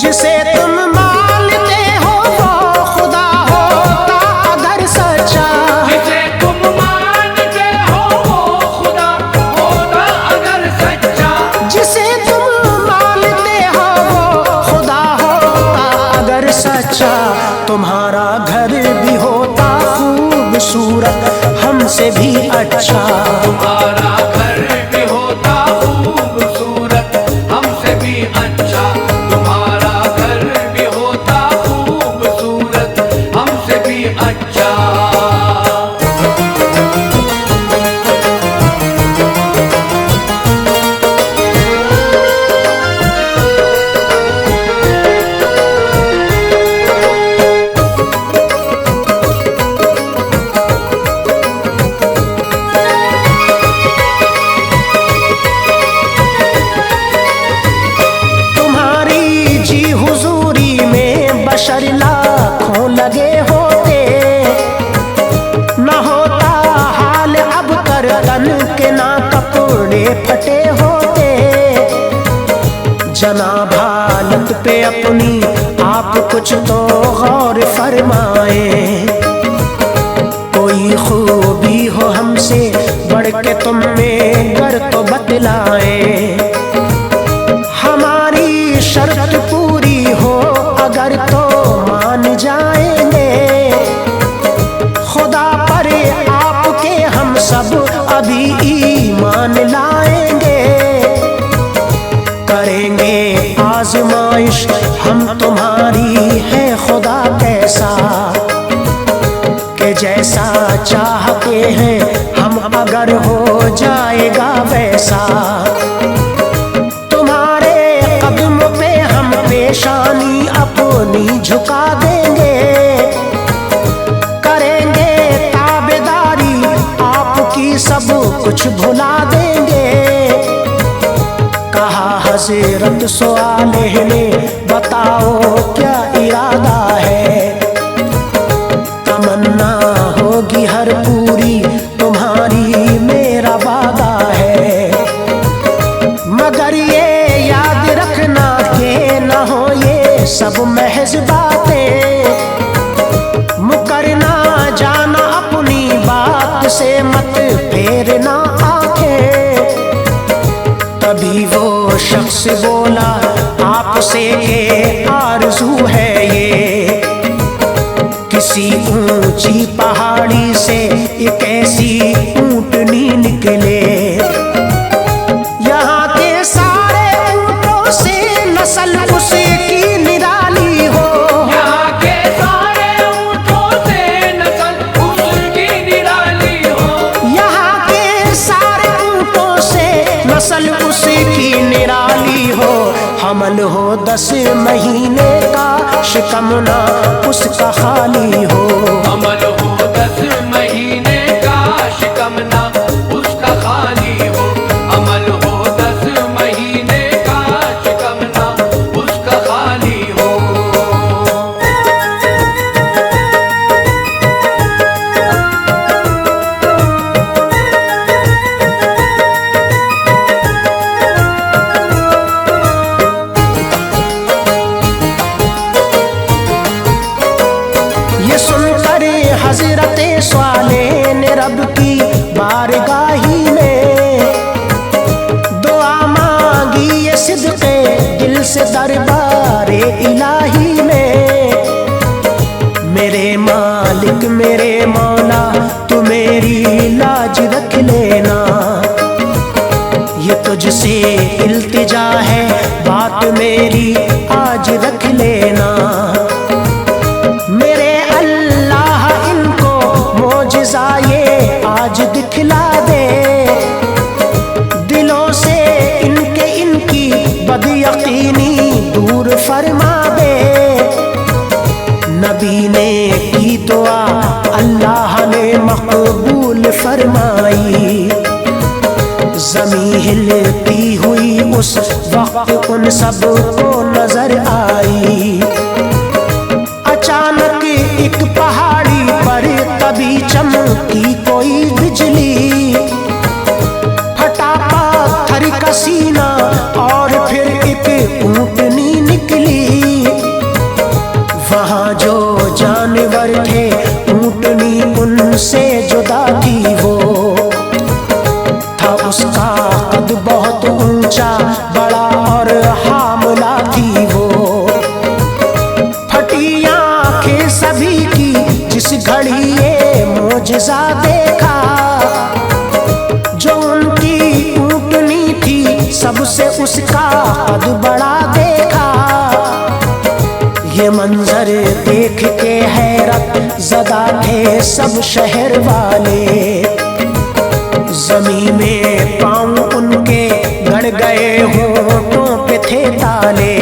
S1: जिसे तुम मानते हो वो खुदा होता अगर सच्चा।
S2: जिसे तुम मानते हो वो खुदा होता अगर सच्चा।
S1: जिसे तुम मानते हो वो खुदा होता अगर सच्चा। तुम्हारा घर भी होता खूबसूरत हमसे भी अच्छा।
S2: तुम्हारा घर भी होता खूबसूरत हमसे भी अच्छा। तुम्हारा घर भी होता खूबसूरत हमसे भी अच्छा।
S1: बशर लाखों लगे होते। न होता हाल अब कर तन के ना कपड़े फटे होते। जनाब हालत पे अपनी आप कुछ तो गौर फरमाए। कोई खूबी हो हमसे बढ़ के तुम में कर तो बतलाए। हमारी शर्त पूरी हो अगर तो मान जाएंगे। खुदा पर आपके हम सब अभी ईमान लाएंगे। करेंगे आजमाइश हम तुम्हारी है खुदा कैसा। कि जैसा चाहते हैं हम अगर हो जाएगा वैसा। तुम्हारे कदम पे हम पेशानी अपनी झुका देंगे। करेंगे ताबेदारी आपकी सब कुछ भुला देंगे। कहा हज़रत सवालेह ने बताओ क्या इरादा है। तमन्ना होगी हर पूरी तुम्हारी मेरा वादा है। मगर ये याद रख सब महज बातें, मुकरना जाना अपनी बात से, मत फेरना आंखें। तभी वो शख्स बोला आपसे के आरज़ू है ये, किसी ऊंची पहाड़ी से एक ऐसी ऊंटनी निकले। यहाँ के सारे ऊंटों से नस्ल उसकी निराली हो,
S2: यहाँ के सारे ऊँटों से नस्ल उसकी निराली हो,
S1: यहाँ के सारे ऊंटों से नस्ल उसकी निराली हो। हमल हो 10 महीने का, शिकमना उसका खाली हो।
S2: अमल हो 10 महीने का, शिकमना उसका खाली हो। अमल हो 10 महीने का, शिकमना उसका खाली हो।
S1: ये सुनकर हजरत स्वाले ने रब की बारगाही में दुआ मांगी, ये सिद्क़े दिल से दरबारे इलाही में। मेरे मालिक मेरे मौला तू मेरी लाज रख लेना, ये तुझसे इल्तिजा है बात मेरी आज रख लेना। मेरे अल्लाह इनको मोजिज़ा ये आज दिखला दे, दिलों से इनकी बदयकीनी दूर फरमा दे। नबी ने की दुआ अल्लाह ने मकबूल फरमाई, ज़मीं हिलती हुई उस वक्त उन सब को नजर आई। अचानक एक पहाड़ी पर तभी चमकी कोई बिजली, फटा पत्थर का सीना और फिर एक ऊंटनी निकली। वहाँ जो जानवर थे ऊंटनी उनसे जुदा थी, वो था उसका कद बहुत ऊंचा बड़ा और हामला थी वो। फटी आंखें सभी की जिस घड़ी ये मोजिज़ा देखा, जो उनकी ऊंटनी थी सबसे उसका कद बड़ा देखा। ये मंजर देख के हैरत ज़दा थे सब शहर वाले, ज़मीं में पाँव उनके गड़ गए होठों पे थे ताले।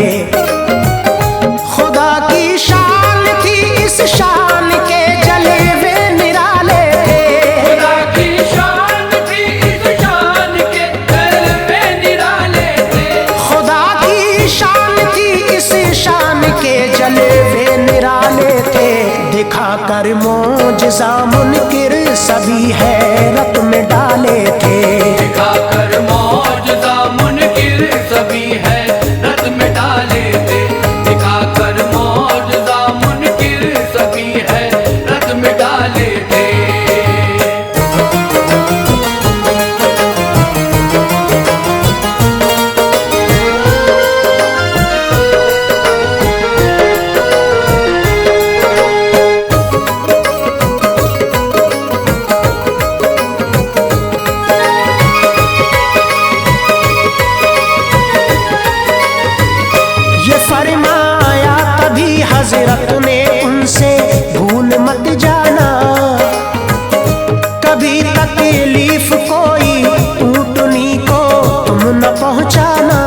S1: खुदा की शान थी इस शान के जलवे निराले थे,
S2: खुदा की शान थी इस शान के जलवे निराले थे।
S1: खुदा की शान थी इस शान के जलवे निराले थे। दिखा कर मोजिज़ा मुनकिर सभी हैरत में डाले थे,
S2: दिखाकर मौजज़ा मुनकिर सभी हैरत में डाले थे। दिखाकर मौजज़ा मुनकिर सभी हैरत में डाले थे।
S1: ये फरमाया तभी हजरत ने उनसे भूल मत जाना, कभी तकलीफ कोई ऊंटनी को तुम न पहुंचाना।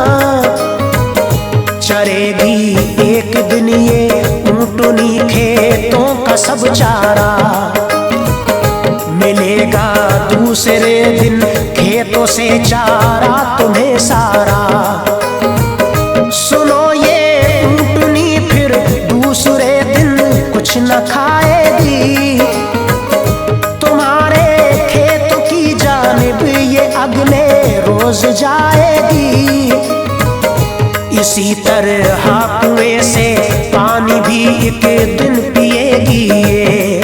S1: चरेगी एक दिन ये ऊंटनी खेतों का सब चारा, मिलेगा दूसरे दिन खेतों से चारा तुम्हें सारा। सुनो ये ऊंटनी फिर दूसरे दिन कुछ न खाएगी, तुम्हारे खेतों की जानिब ये अगले रोज जाएगी। इसी तरह कुएं से एक दिन पिएगी ये,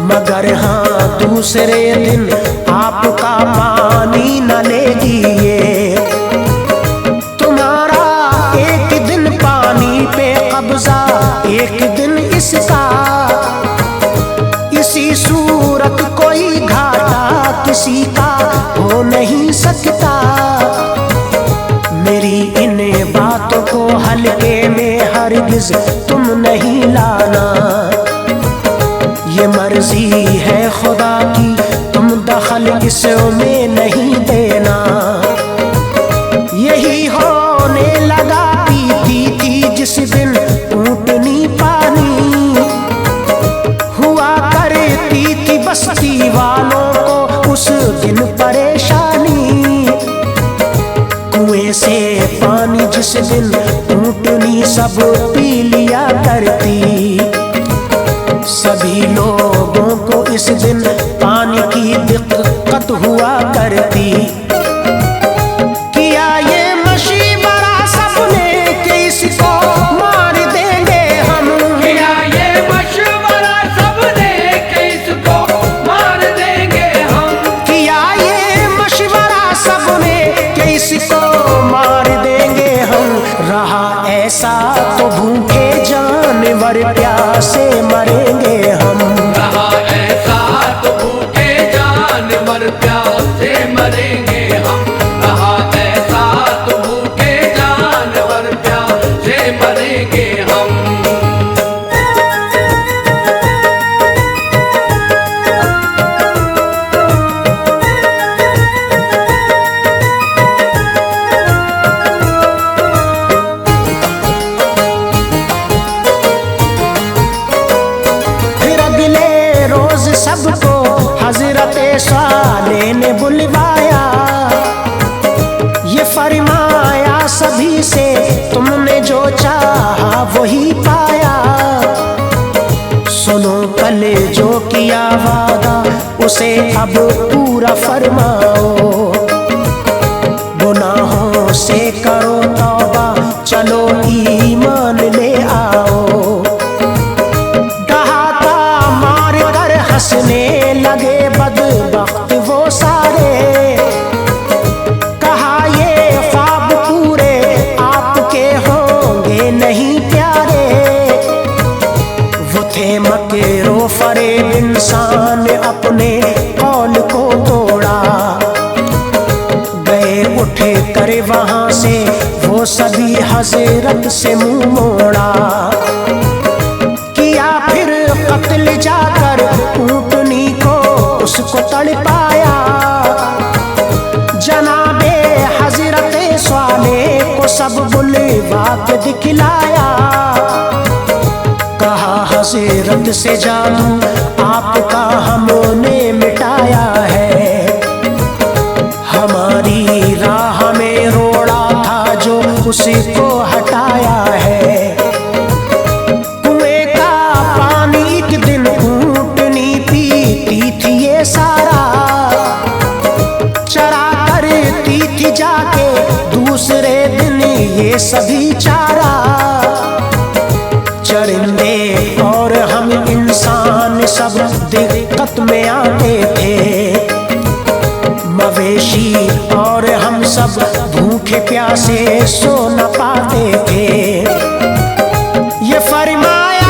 S1: मगर हाँ दूसरे दिन आपका पानी न लेगी ये। तुम्हारा एक दिन पानी पे कब्जा, एक दिन इसका, इसी सूरत कोई घाटा किसी का हो नहीं सकता। मेरी इन बातों को हल्के में हरगिज तुम नहीं लाना, ये मर्जी है खुदा की, तुम दखल इसमें नहीं देना। यही होने लगा पीती थी जिस दिन ऊँटनी पानी, हुआ करती थी बस्ती वालों को उस दिन परेशानी। कुएं से पानी जिस दिन ऊँटनी सब पी लिया करती, सभी लोगों को इस दिन पानी की दिक्कत हुआ करती। किया ये मशवरा सबने कि इसको मार देंगे हम,
S2: किया ये मशवरा सबने कि इसको मार देंगे हम,
S1: किया ये मशवरा सबने कि इसको मार देंगे हम। रहा ऐसा तो भूखे जानवर प्यासे मरेंगे हम,
S2: रहा ऐसा तो भूखे जानवर प्यासे मरेंगे हम, रहा ऐसा तो भूखे जानवर प्यासे मरेंगे हम।
S1: सबको हजरत साले ने बुलवाया, ये फरमाया सभी से तुमने जो चाहा वही पाया। सुनो कल जो किया वादा उसे अब पूरा फरमाओ, गुनाहों से करो तौबा चलो ईमान ले आओ। हंसने लगे बदबख्त वो सारे, कहा ये ख्वाब पूरे आपके होंगे नहीं प्यारे। वो थे मकरो फरेब इंसान अपने कौल को तोड़ा, गए उठ कर वहां से वो सभी हजरत से मुंह मोड़ा। किया फिर कत्ल जाकर ऊँटनी को उसको तड़पाया, जनाबे हजरत स्वाले को सब बुलवा के दिखलाया। कहा हजरत से जानू आपका हमने मिटाया है, हमारी राह में रोड़ा था जो उसी को हटाया है। सारा चरा करती थी जाके दूसरे दिन ये सभी चारा। चरिंदे और हम इंसान सब दिक्कत में आते थे, मवेशी और हम सब भूखे प्यासे सो न पाते थे। ये फरमाया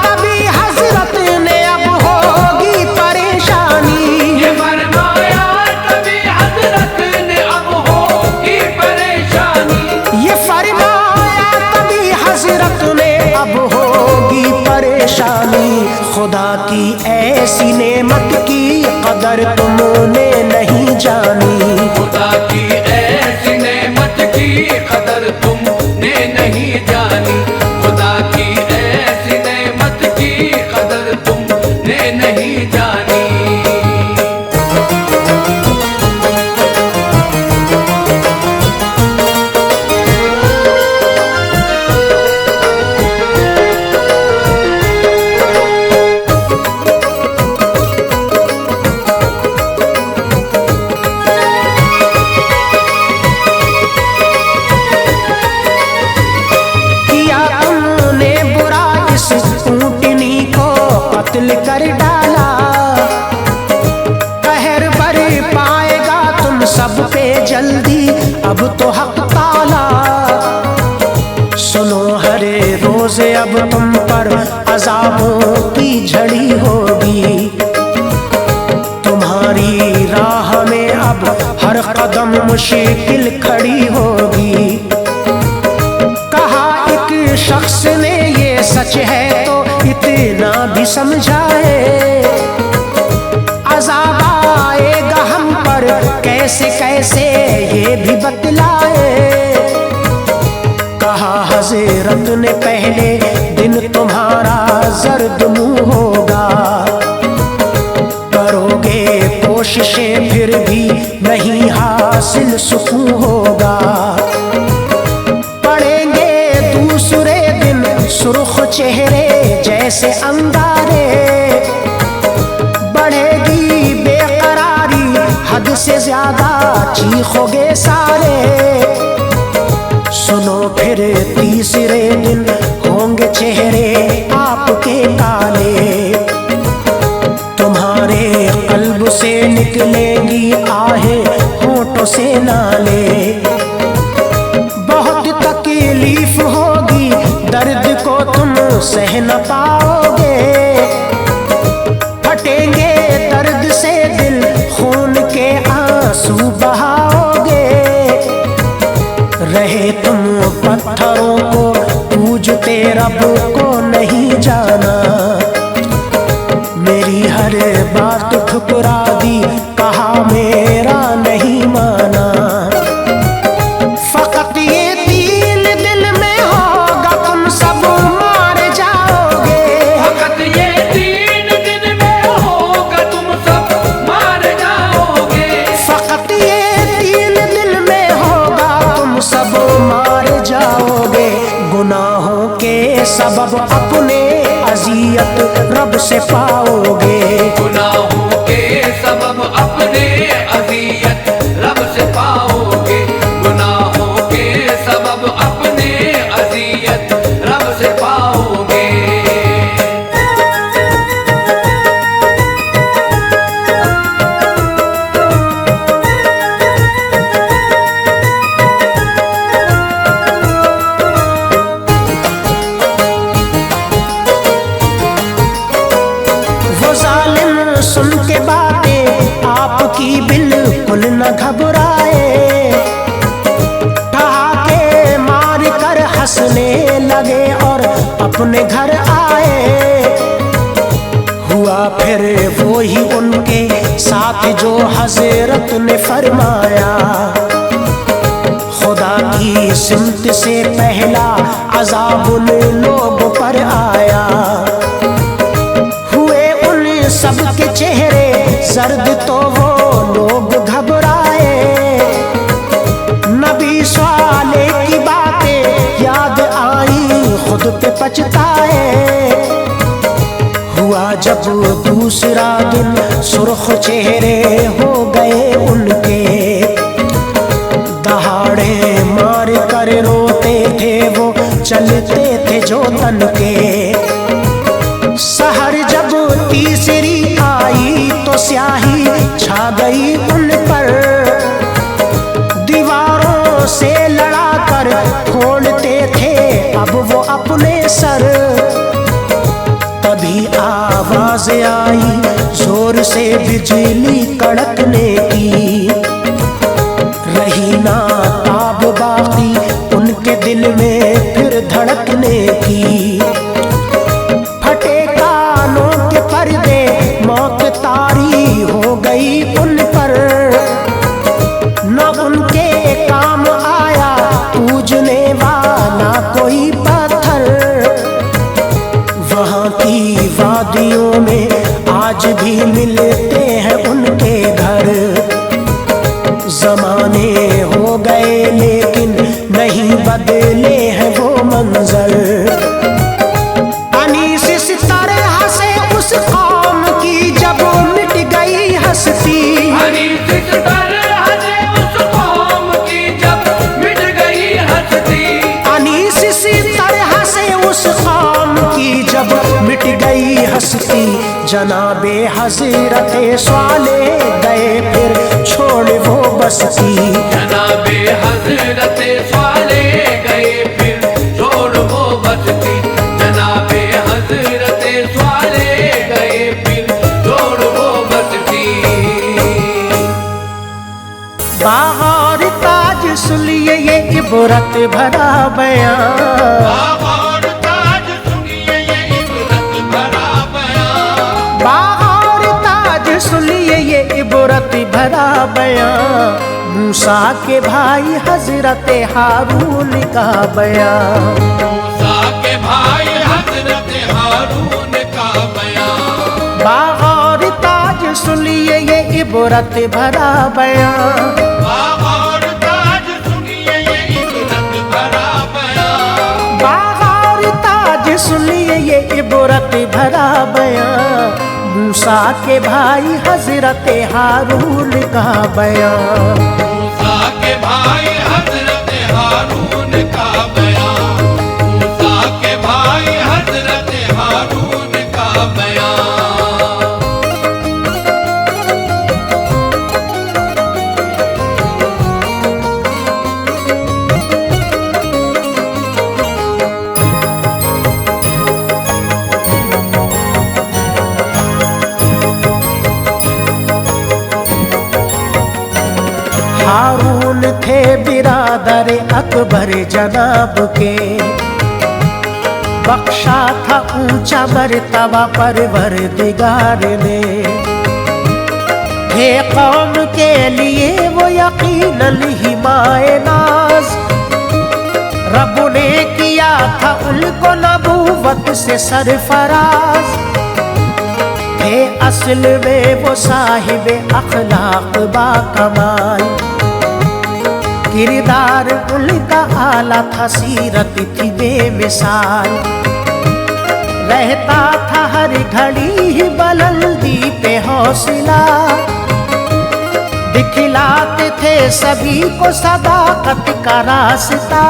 S1: तभी हजरत ने अब होगी परेशानी,
S2: ये फरमाया तभी हजरत ने अब होगी परेशानी,
S1: ये फरमाया तभी हजरत ने अब होगी परेशानी। खुदा की ऐसी नेमत की कदर तुमने नहीं जानी,
S2: खुदा की ऐसी नेमत की कदर तुमने नहीं जानी।
S1: अब तो हक ताला। सुनो हरे रोज अब तुम पर अज़ाबों की झड़ी होगी। तुम्हारी राह में अब हर कदम मुश्किल खड़ी होगी। कहा एक शख्स ने ये सच है तो इतना भी समझाए, अज़ाब आएगा हम पर कैसे कैसे ये भी बतलाए। कहा हज़रत ने पहले दिन तुम्हारा जर्द मुंह होगा, करोगे कोशिशें फिर भी नहीं हासिल सुकून होगा। पड़ेंगे दूसरे दिन सुर्ख चेहरे जैसे अंगारे, बढ़ेगी बेकरारी हद से ज्यादा चीखोगे सारे। सुनो फिर तीसरे दिन होंगे चेहरे आपके काले, तुम्हारे कल्ब से निकलेंगी आहें होठों से नाले। बहुत तकलीफ होगी दर्द को तुम सह न पाओगे, फटेंगे दर्द से दिल खून के आंसू बहाओगे। रहे तुम पत्थरों को पूजते रब को नहीं जाना, मेरी हर बात ठुकरा दी कहा मेरा नहीं माना। फकत ये तीन दिल में होगा तुम सब मार जाओगे,
S2: फकत ये 3 दिन में होगा तुम सब मार जाओगे।
S1: फकत ये तीन दिल में होगा तुम सब मार जाओगे। गुनाहों के सबब अपने अज़ियत रब से पाओगे,
S2: गुनाहों के सबब अपने अज़ियत रब से पाओगे। गुनाहों के सबब अपने अज़ियत रब से पाओगे।
S1: वो जालिम सुन के बातें आपकी बिल्कुल न घबराए, ठहाके मार कर हंसने लगे और अपने घर आए। हुआ फिर वो ही उनके साथ जो हज़रत ने फरमाया, खुदा की सिमत से पहला अज़ाब उन लोगों पर आया। सबके चेहरे जर्द तो वो लोग घबराए, नबी स्वाले की बातें याद आई खुद पे पछताए। हुआ जब दूसरा दिन सुर्ख चेहरे हो गए उनके, दहाड़े मार कर रोते थे वो चलते थे जो तन के। सहर जब तीसरी आई तो स्याही छा गई उन पर, दीवारों से लड़ा कर फोड़ते थे अब वो अपने सर। तभी आवाज आई जोर से बिजली कड़कने की, रही ना ताब बाकी उनके दिल में फिर धड़कने की। फटे कानों के पर्दे मौत तारी हो गई उन पर, न उनके काम आया पूजने वाला कोई पत्थर। वहाँ की वादियों में आज भी मिलते हैं उनके घर, जमाने हो गए लेकिन नहीं बदले हैं वो मंजर। उस कौम की जब मिट गई हस्ती,
S2: उस कौम की जब मिट गई हस्ती,
S1: अनीस सी तरह से उस कौम की जब मिट गई हस्ती। जनाबे हज़रत स्वाले गए फिर छोड़ वो बस्ती,
S2: जनाबे हज़रत
S1: सुनिए ये इबरत भरा बयां।
S2: बाहर ताज सुनिए ये इबरत भरा बयां।
S1: बाहर ताज सुनिए ये इबरत भरा बयां। मूसा के भाई हजरत हारून का बयां।
S2: मूसा के भाई हजरत हारून का बयां।
S1: बाहर ताज सुनिए ये इबरत भरा बयां।
S2: बाहर ताज सुनिए ये इबरत भरा बयां।
S1: बाहर ताज सुनिए ये इबरत भरा बयां। मूसा के भाई हजरत हारून का बयां।
S2: मूसा के भाई हजरत हारून का बयां। मूसा के भाई हजरत हारून का बयां।
S1: हारून थे बिरादर अकबर जनाब के। बख्शा था ऊंचा मर्तबा परवरदिगार ने। थे कौम के लिए वो यकीनन हिमाए नाज। रब ने किया था उनको नबूवत से सरफराज। थे असल में वो साहिब अखलाक बाकमाल। किरदार उनका आला था, सीरत थी बेमिसाल। रहता था हर घड़ी ही बुलंदी पे हौसला। दिखलाते थे सभी को सदाकत का रास्ता।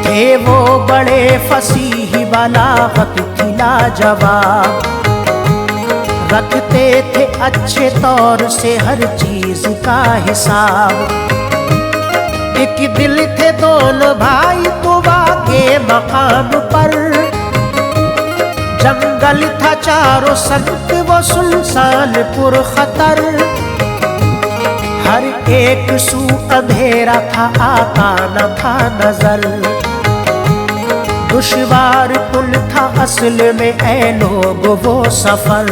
S1: थे वो बड़े फसीह बलागत थी लाजवाब। रखते थे अच्छे तौर से हर चीज का हिसाब। एक दिल थे दोनों भाई तुबा के मकाम पर। जंगल था चारों सख्त वो सुनसान पुरखतर। हर एक सू अंधेरा था, आता न था नजर। दुश्वार कुल था असल में ऐ लोग वो सफर।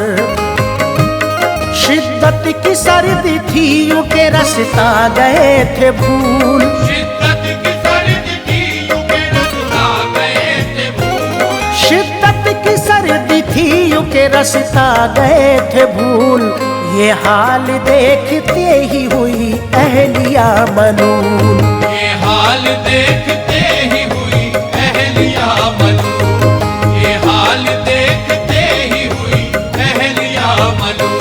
S1: शिद्दत की सर्दी थी यूं के रास्ता गए थे भूल।
S2: शिद्दत की सर्दी थी यूं के रास्ता गए थे भूल।
S1: शिद्दत की सर्दी थी यूं के रास्ता गए थे भूल। ये हाल देखते ही हुई अहलिया मलूल।
S2: ये हाल देखते ही हुई अहलिया मलूल। ये हाल देखते ही हुई अहलिया मलूल।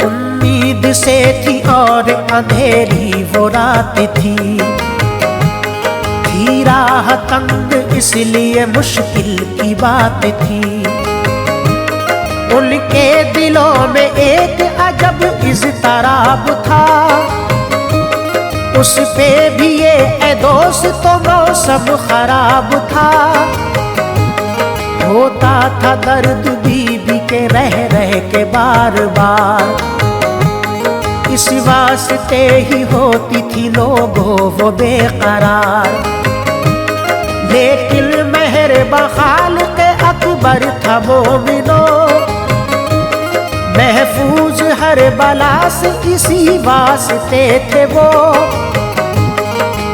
S1: उम्मीद से थी और अंधेरी वो रात थी। राह तंग इसलिए मुश्किल की बात थी। उनके दिलों में एक अजब इज़्तिराब था। उस पे भी ये ए दोस्त तो मौसम खराब था। होता था दर्द बीबी के रह के बार बार। इस वास्ते ही होती थी लोगों वो बेकरार। लेकिन मेहर बखाल के अकबर था मोमिनो। महफूज हर बला से इसी वास्ते थे वो।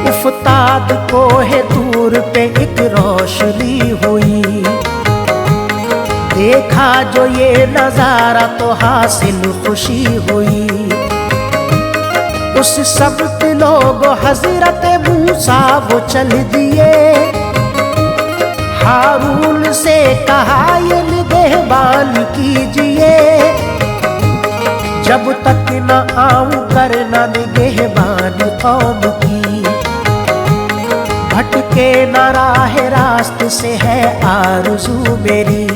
S1: उफ्ताद कोहे दूर पे एक रोशनी हुई। देखा जो ये नजारा तो हासिल खुशी हुई। उस सबक लोग हजरत मूसा वो चल दिए। हारून से कहा ये निगहबान कीजिए। जब तक न आऊं करना निगहबान कौम की। भटके न राह रास्त से है आरज़ू मेरी।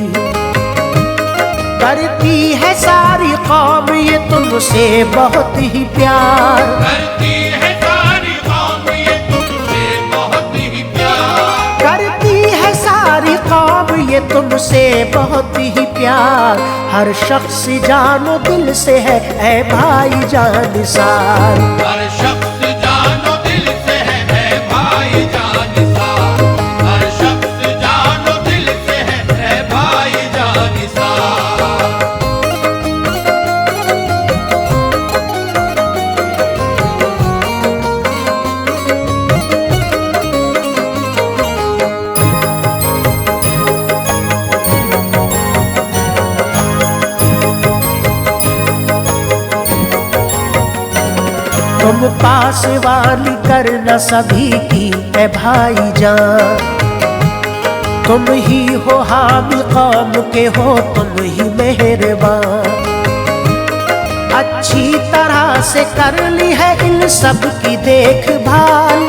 S1: करती है सारी कौम ये तुमसे बहुत ही प्यार।
S2: करती है सारी
S1: तुमसे बहुत ही प्यार, हर शख्स जानो दिल से है ऐ भाई जानिसार।
S2: हर शख्स जानो दिल से है भाई जानिसार, हर शख्स जानो दिल से है भाई जानिसार।
S1: तुम पासवानी करना सभी की है भाई जान, तुम ही हो हामी कौम के हो तुम ही मेहरबान। अच्छी तरह से कर ली है इन सब की देखभाल,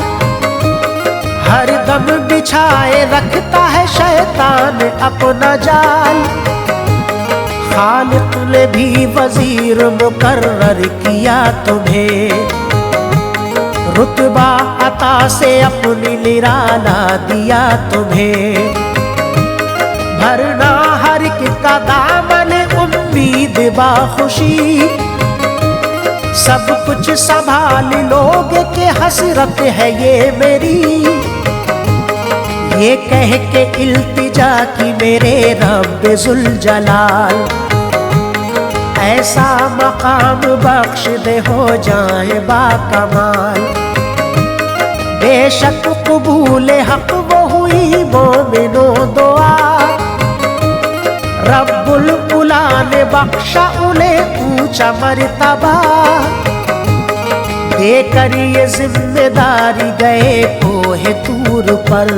S1: हर दम बिछाए रखता है शैतान अपना जाल। खालिक ने भी वजीर मुकर्रर किया तुम्हें, रुतबा अता से अपनी निराला दिया तुम्हें। भरना हर एक का दामन उम्मीद बाखुशी, सब कुछ संभाल लोगे के हसरत है ये मेरी। ये कह के इल्तिजा की मेरे रब्बे जुल जलाल, ऐसा मकाम बख्श दे हो जाए बाकमाल। बेशक कबूल हक वो हुई मोमिनो दुआ, रब्बुल उला ने बख्शा उन्हें ऊंचा मर्तबा। देकर ये जिम्मेदारी गए कोहे तूर पर,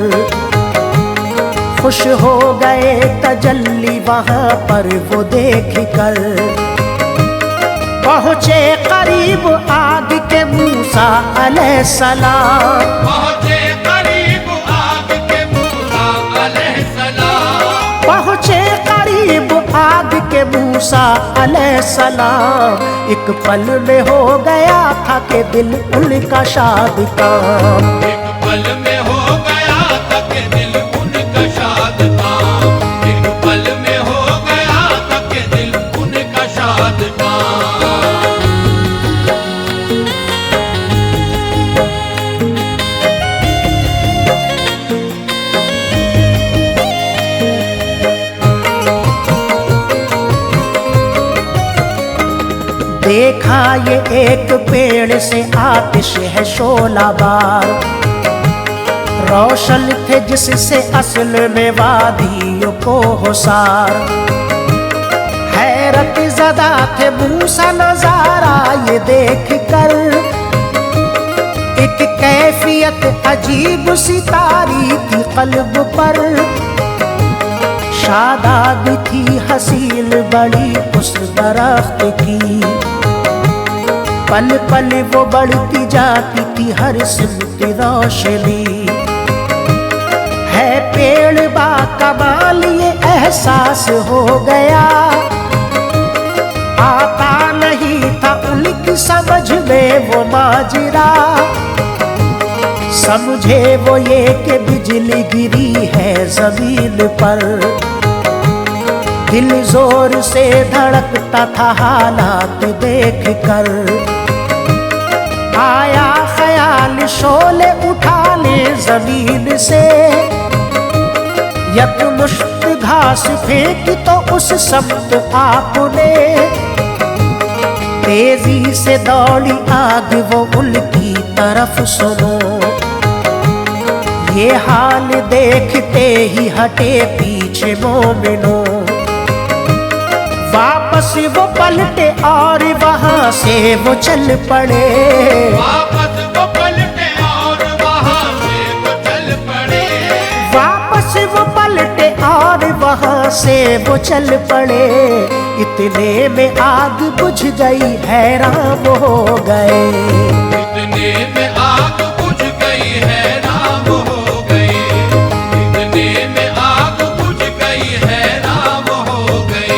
S1: खुश हो गए तजल्ली वहां पर वो देख कर। पहुँचे करीब आग के मूसा अलैहिस्सलाम,
S2: पहुँचे करीब आग के मूसा अलैहिस्सलाम,
S1: पहुँचे करीब आग के मूसा अलैहिस्सलाम। एक पल में हो गया था कि दिल उनका शाद काम,
S2: एक पल में हो गया था कि दिल उनका शाद काम, एक पल में हो गया था कि दिल उनका शाद काम।
S1: देखा ये एक पेड़ से आतिश है शोला बार, रोशन थे जिससे असल में वादियों को हुसार। हैरत ज़दा थे मूसा नजारा ये देख कर, एक कैफियत अजीब सी तारी थी कल्ब पर। शादाब थी हसीन बड़ी उस दरख्त की, पल पल वो बढ़ती जाती थी हर सिमत रोशनी। है पेड़ बा कमाल ये एहसास हो गया, आता नहीं था उनकी समझ में वो माजरा। समझे वो ये कि बिजली गिरी है जमीन पर, दिल जोर से धड़कता था हालात देख कर। आया ख्याल शोले उठाने जमीन से, यकमुश्त घास फेंक तो उस समत आपने। तेजी से दौड़ी आग वो उनकी तरफ सुनो, ये हाल देखते ही हटे पीछे मोमिनो। वापस वो पलटे और वहां से वो चल पड़े,
S2: वापस वो पलटे और वहां से वो चल पड़े,
S1: वापस वो पलटे और वहां से वो चल पड़े। इतने में आग बुझ गई हैरान हो गए,
S2: इतने में आग बुझ गई हैरान हो गए, इतने में आग बुझ गई हैरान हो गए।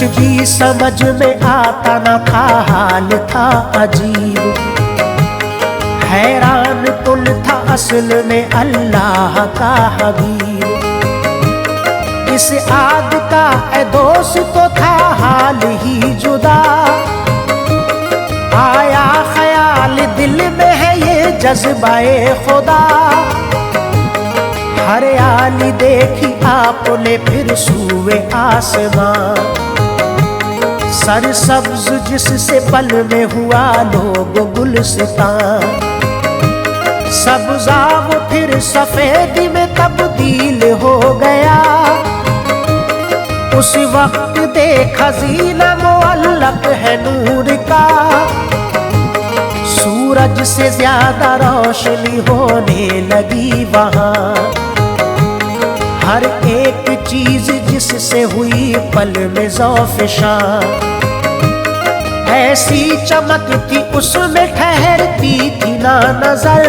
S1: कुछ भी समझ में आता न था, हाल था अजीब। हैरान कुल था असल में अल्लाह का हबीब। इस आग का ए दोस्त तो था हाल ही जुदा। आया ख्याल दिल में है ये जज्बाए खुदा। हरियाली देखी आपने फिर सूए आसमां। सरसब्ज जिससे पल में हुआ लोग गुलसितां। सब्जा वो फिर सफेदी में तब्दील हो गया। उस वक्त देखा जीना मुअल्लक है नूर का। सूरज से ज्यादा रोशनी होने लगी वहां। हर एक चीज जिससे हुई पल में ज़ौफ़िशा। ऐसी चमक थी उसमें ठहरती थी ना नजर।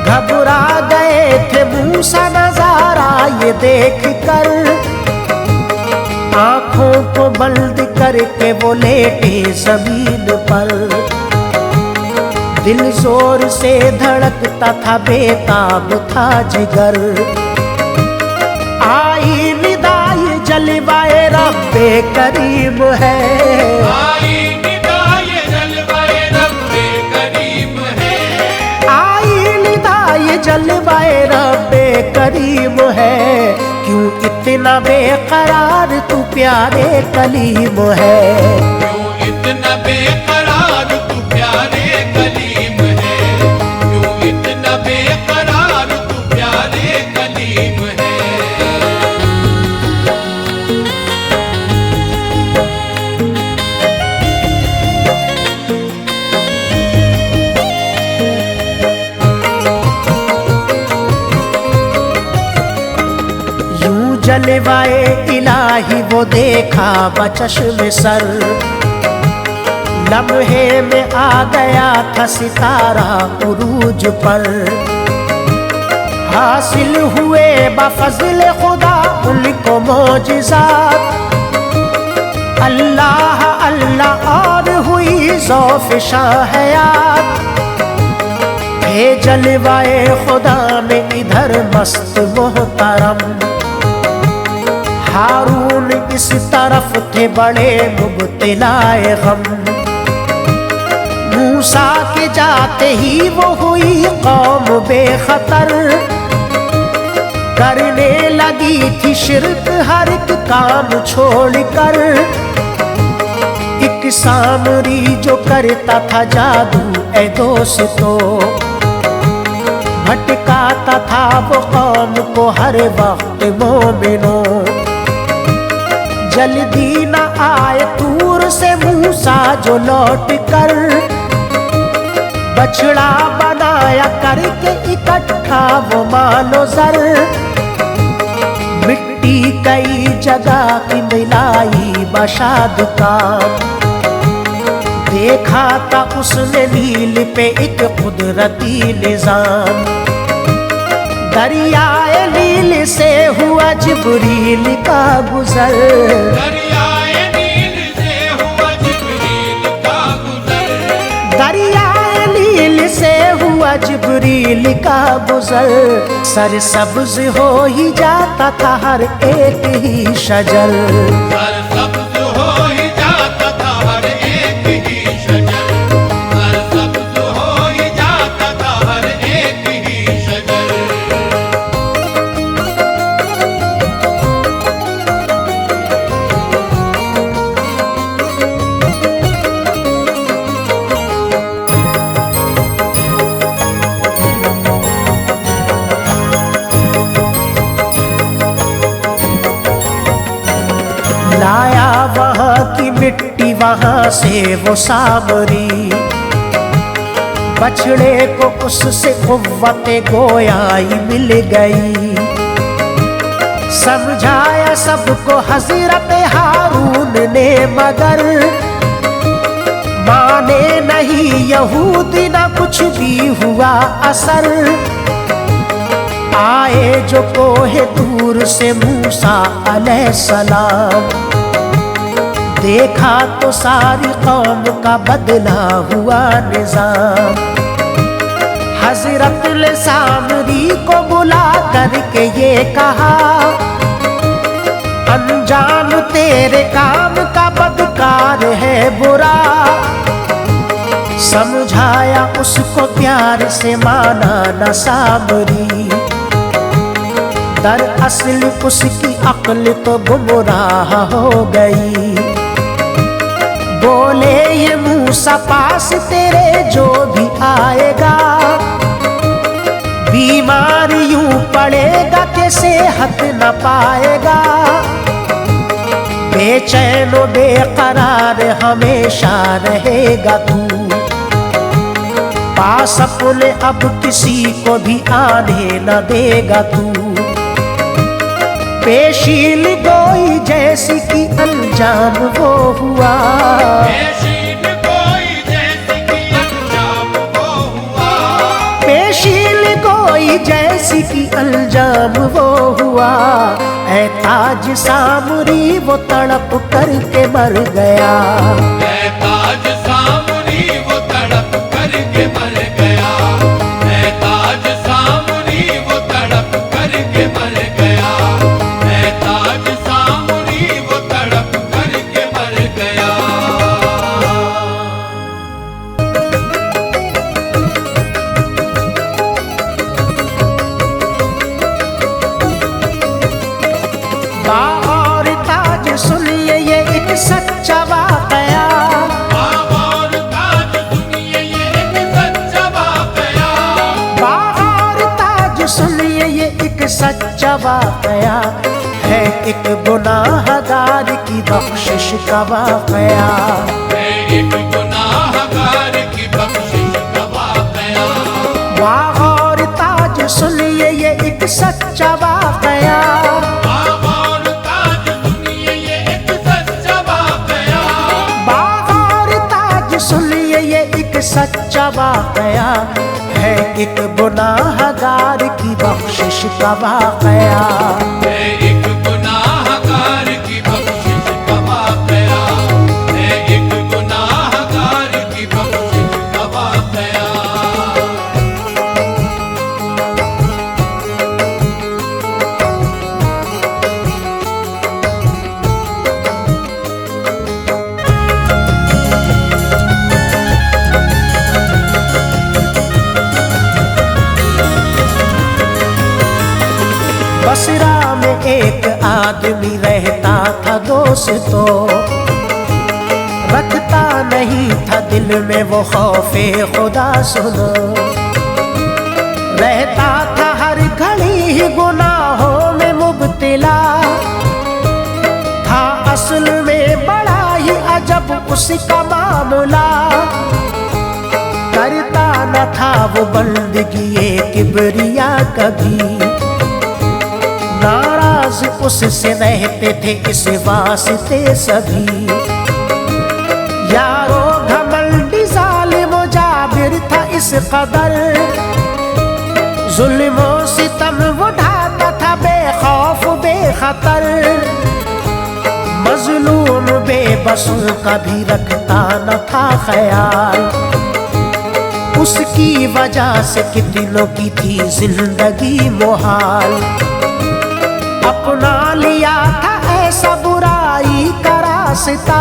S1: घबरा गए थे मूसा नजारा ये देख कर। आंखों को बंद करके वो लेटे जमीन पर। दिल जोर से धड़कता था बेताब था जिगर। आई निदाई जलवाए रब्बे करीम है।
S2: आई निदाई जलवाए रब्बे करीम है।
S1: आई निदाई जलवाए रब्बे करीम है। क्यों इतना बेकरार तू प्यारे कलीम है।
S2: क्यों इतना बेकरार तू प्यारे कलीम है। क्यों इतना बेकरार तू प्यारे कलीम है।
S1: जलवाए इलाही वो देखा बचश्म सर। लम्हे में आ गया था सितारा उरूज पर। हासिल हुए बफज़्ल खुदा उनको मोजिज़ात। अल्लाह अल्लाह और हुई ज़ौफ़िशा हयात। हे जलवाए खुदा में इधर मस्त मोहतरम। हारून इस तरफ थे बड़े मुब्तिलाए गम। मूसा के जाते ही वो हुई कौम बेखतर। करने लगी थी शिरक हर एक काम छोड़कर। एक सामरी जो करता था जादू ए दोस्तों। भटकाता था वो कौम को हर वक्त मोमिनों। जल्दी न आए तूर से मूसा जो लौट कर। बछड़ा बनाया करके इकट्ठा वो मालो जर। मिट्टी कई जगह की मिलाई बशाद का। देखा था उसने नील पे एक कुदरती निजाम। दरियाए नील से हुआ जिब्रील का गुजर।
S2: दरियाए नील से हुआ जिब्रील का गुजर।
S1: दरियाए नील से हुआ जिब्रील का गुजर। सरसब्ज हो ही जाता था हर एक ही शजर।
S2: सरसब्ज हो ही जाता था हर एक ही शजर। सरसब्ज हो ही जाता था हर एक ही शजर।
S1: लाया वहाँ की मिट्टी वहाँ से वो सामरी। बछड़े को उससे कुव्वते गोयाई मिल गई। समझाया सबको हजरत हारून ने मगर। माने नहीं यहूदी ना कुछ भी हुआ असर। आए जो कोहे दूर से मूसा अलैहिस्सलाम। देखा तो सारी कौम का बदला हुआ निजाम। हजरत ने सामरी को बुला करके ये कहा, अनजान तेरे काम का बदकार है बुरा। समझाया उसको प्यार से, माना न सामरी। दरअसल उसकी अक्ल तो गुमराह हो गई। बोले ये मूसा पास तेरे जो भी आएगा, बीमार यूं पड़ेगा कि सेहत न पाएगा। बेचैन बेकरार हमेशा रहेगा तू, पास अपने अब किसी को भी आने न देगा तू। पेशील गोई जैसी कि अंजाम वो हुआ,
S2: पेशील गोई जैसी कि अंजाम वो हुआ।
S1: पेशील गोई जैसी कि अंजाम वो हुआ। ऐ ताज सामरी वो तड़प करके मर गया,
S2: ऐ ताज सामरी वो तड़प करके मर गया। ऐ ताज सामरी वो तड़प करके मर गया। ऐ ताज सामरी वो तड़प करके मर गया।
S1: और ताज सुनिए ये एक सच्चा वाकया।
S2: और ताज सुनिए ये एक सच्चा वाकया।
S1: और ताज सुनिए ये एक सच्चा वाकया है, एक गुनाहगार की बख्शिश का वाकया।
S2: है एक गुनाहगार की बख्शिश का वाकया।
S1: और ताज सुनिए ये एक सच्चा वाकया।
S2: और ताज सुनिए ये एक सच्चा वाकया।
S1: और ताज सुनिए ये एक सच्चा वाकया है, एक गुनाहगार की बख्शिश का वाकया।
S2: है एक गुनाहगार की बख्शिश का वाकया। है एक गुनाहगार की बख्शिश का वाकया।
S1: बसरा में एक आदमी रहता था दोस्तों, रखता नहीं था दिल में वो खौफे खुदा सुनो। रहता था हर घड़ी ही गुनाहों में मुब्तिला, था असल में बड़ा ही अजब उसका मामला। करता न था वो बंदगी ये किबरिया कभी, नाराज उससे रहते थे इस वास्ते सभी। यारो घमंडी जालिम जाबिर था इस कदर, जुल्मों सितम वो ढाता था बेखौफ बेखतर। मजलूम बेबसों का भी रखता न था ख्याल, उसकी वजह से कितनों की थी जिंदगी मुहाल। अपना लिया था ऐसा बुराई का रास्ता,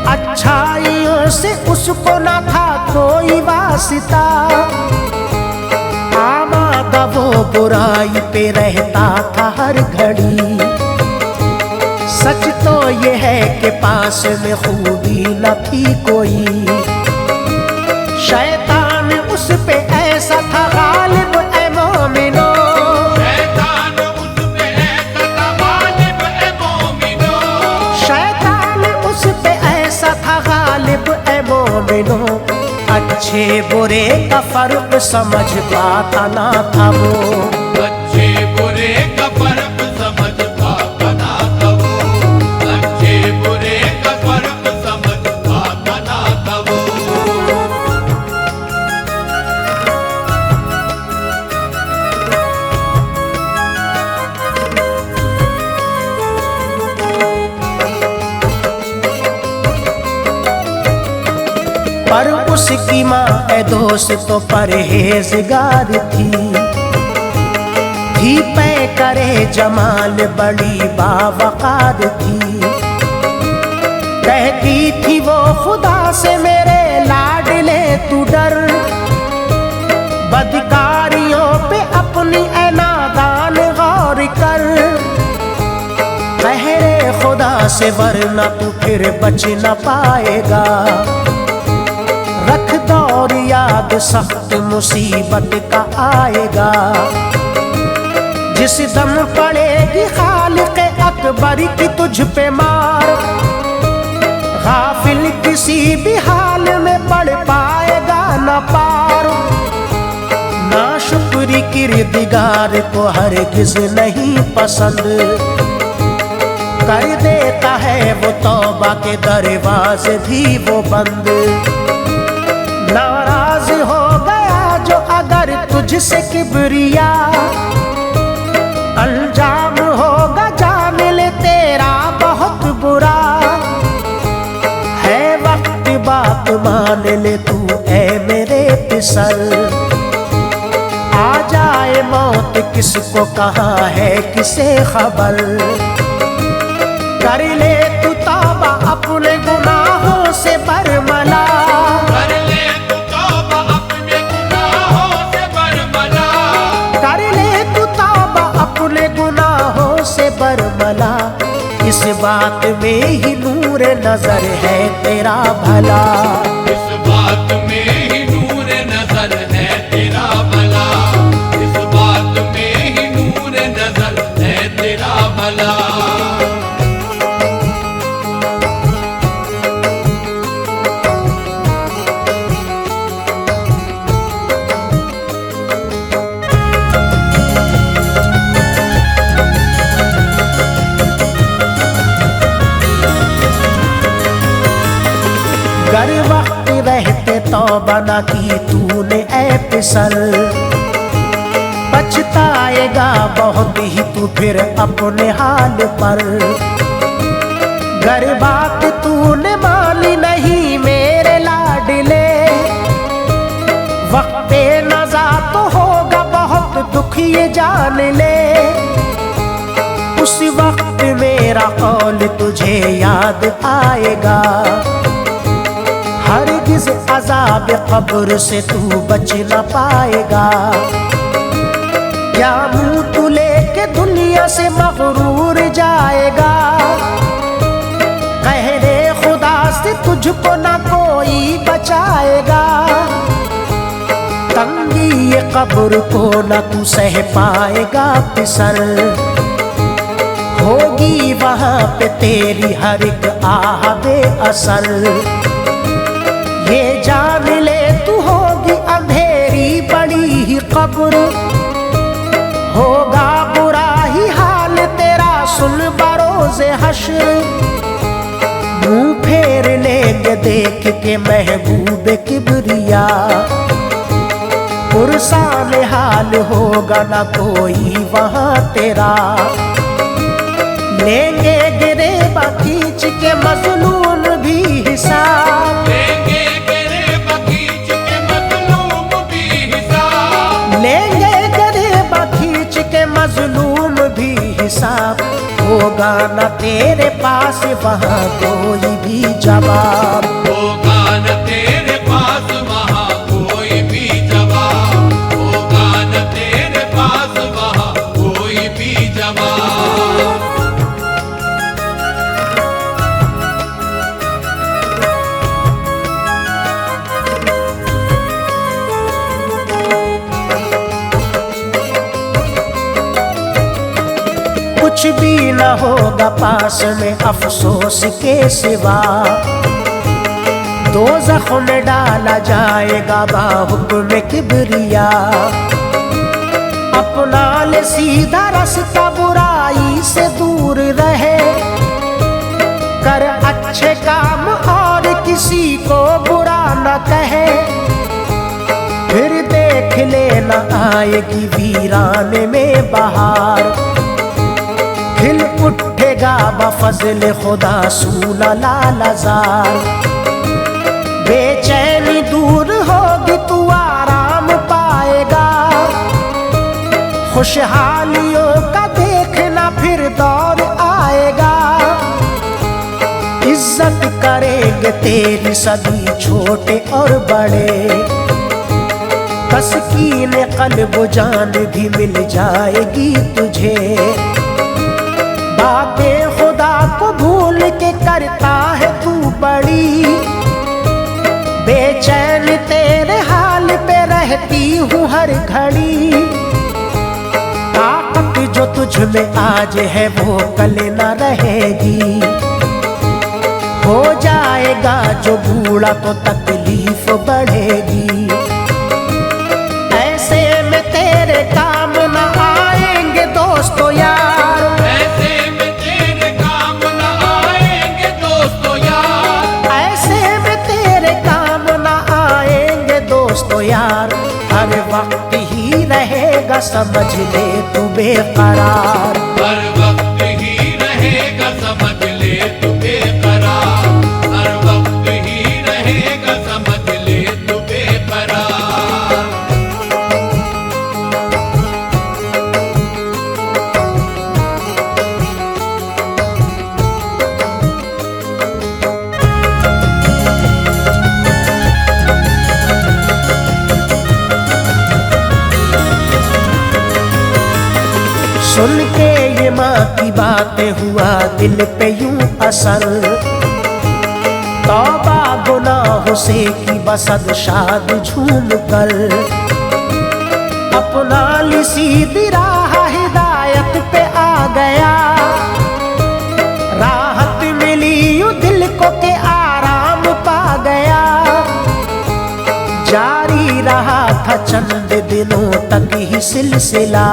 S1: अच्छाइयों से उसको न था कोई वास्ता। आमादा वो बुराई पे रहता था हर घड़ी, सच तो ये है कि पास में खूबी न थी कोई। शैतान उस पे ऐसा था गालिब ए मोमिनो,
S2: शैतान उस पे ऐसा था गालिब ए मोमिनो।
S1: शैतान उस पे ऐसा था गालिब ए मोमिनो। अच्छे बुरे का फर्क समझ पाता ना था वो,
S2: अच्छे बुरे का फर्क समझ पाता ना था वो। अच्छे बुरे का फर्क समझ पाता ना था वो।
S1: उसकी माँ ए दोस्त तो परहेजगार थी पै करे जमाल बड़ी बावकार थी। कहती थी वो खुदा से मेरे लाडले तू डर, बदकारियों पे अपनी ए नादान गौर कर। कहरे खुदा से वरना तू फिर बच न पाएगा, रख दौर याद सख्त मुसीबत का आएगा। जिस दम पड़ेगी खालिक अकबर की तुझ पे मार, गाफिल किसी भी हाल में पड़ पाएगा न पार। नाशुक्री किरदिगार को हरगिज नहीं पसंद, कर देता है वो तौबा के दरवाजे भी वो बंद। नाराज हो गया जो अगर तुझसे किबरिया, अंजाम होगा जान ले तेरा बहुत बुरा। है वक्त बात मान ले तू ऐ मेरे फिसल, आ जाए मौत किसको कहाँ है किसे खबर। कर ले तू तौबा अपने गुनाहों से बरमला,
S2: कर ले तू तौबा अपने गुनाहों से बरमला,
S1: कर ले तू तौबा अपने गुनाहों से बरमला। इस बात में ही नूर नजर है तेरा भला,
S2: इस बात में ही नूर नजर है तेरा भला, इस बात में ही नूर नजर है तेरा भला।
S1: गर वक्त रहते तौबा न की तूने ऐ फिसल, पछताएगा बहुत ही तू फिर अपने हाल पर। गर बात तूने मानी नहीं मेरे लाडले, वक्त नज़ा तो होगा बहुत दुख ये जान ले। उस वक्त मेरा कौल तुझे याद आएगा, हरगिज़ अज़ाब क़ब्र से तू बच न पाएगा। क्या मुँह तू लेके दुनिया से मग़रूर जाएगा, कहरे खुदा से तुझको न कोई बचाएगा। तंगी ये क़ब्र को न तू सह पाएगा फिसल, होगी वहाँ पे तेरी हर एक आह बेअसर। ये जान ले तू होगी अंधेरी बड़ी ही कब्र, होगा बुरा ही हाल तेरा सुन बरोज़े हश्र। मुँह फेर लेंगे देख के महबूब किबरिया, पुरसान हाल होगा ना कोई वहाँ तेरा। लेंगे गिरेबा खींच के मज़लूम भी हिसाब,
S2: लेंगे गिरेबा खींच के मज़लूम भी हिसाब,
S1: लेंगे गिरेबा खींच के मज़लूम भी हिसाब। होगा न तेरे पास वहाँ कोई भी जवाब,
S2: होगा न तेरे पास वहाँ कोई भी जवाब, होगा न तेरे पास वहाँ कोई भी जवाब।
S1: कुछ भी न होगा पास में अफसोस के सिवा। दोज़ख में डाला जाएगा बाहुक्म किबरिया, अपना ले सीधा रास्ता बुराई से दूर रहे। कर अच्छे काम और किसी को बुरा न कहे, फिर देख लेना आएगी वीराने में बहार। खिल उठेगा बफज़ल खुदा सूला लालजार, बेचैनी दूर खुशहालियों का देखना फिर दौर आएगा। इज्जत करेंगे तेरी सभी छोटे और बड़े, तस्कीन क़ल्ब जान भी मिल जाएगी तुझे। बातें खुदा को भूल के करता है तू बड़ी, बेचैन तेरे हाल पे रहती हूँ हर घड़ी। ताकत जो तुझ में आज है वो कल न रहेगी, हो जाएगा जो बूढ़ा तो तकलीफ बढ़ेगी। ऐसे में तेरे काम न आएंगे दोस्तों यार,
S2: ऐसे में तेरे काम न आएंगे दोस्तों यार,
S1: ऐसे में तेरे काम न आएंगे दोस्तों यार। हर वक्त ही रहेगा समझ ले तू बेकरार,
S2: हर वक्त ही रहेगा समझ ले तू बेकरार, हर वक्त ही रहेगा समझ ले तू बेकरार।
S1: सुन के ये माँ की बातें हुआ दिल पे यूं असर। तौबा गुनाहों से की बसद शाद झूम कर, अपना ली सीधी राह हिदायत पे आ गया। राहत मिली यूं दिल को के आराम पा गया। जारी रहा था चंद दिनों तक ही सिलसिला,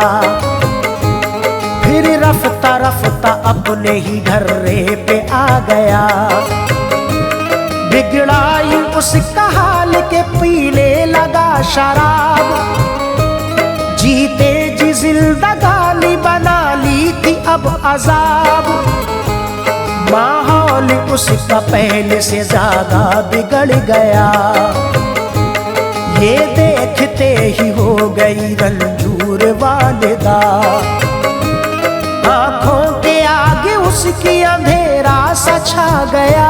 S1: फिर रफ्ता रफ्ता अपने ही ढर्रे पे आ गया। बिगड़ाई उसका हाल के पीने लगा शराब, जीते जी जिंदगानी बना ली थी अब अजाब। माहौल उसका पहले से ज्यादा बिगड़ गया, ये देखते ही हो गई रंजूर वालिदा। आँखों के आगे उसकी अंधेरा सा छा गया।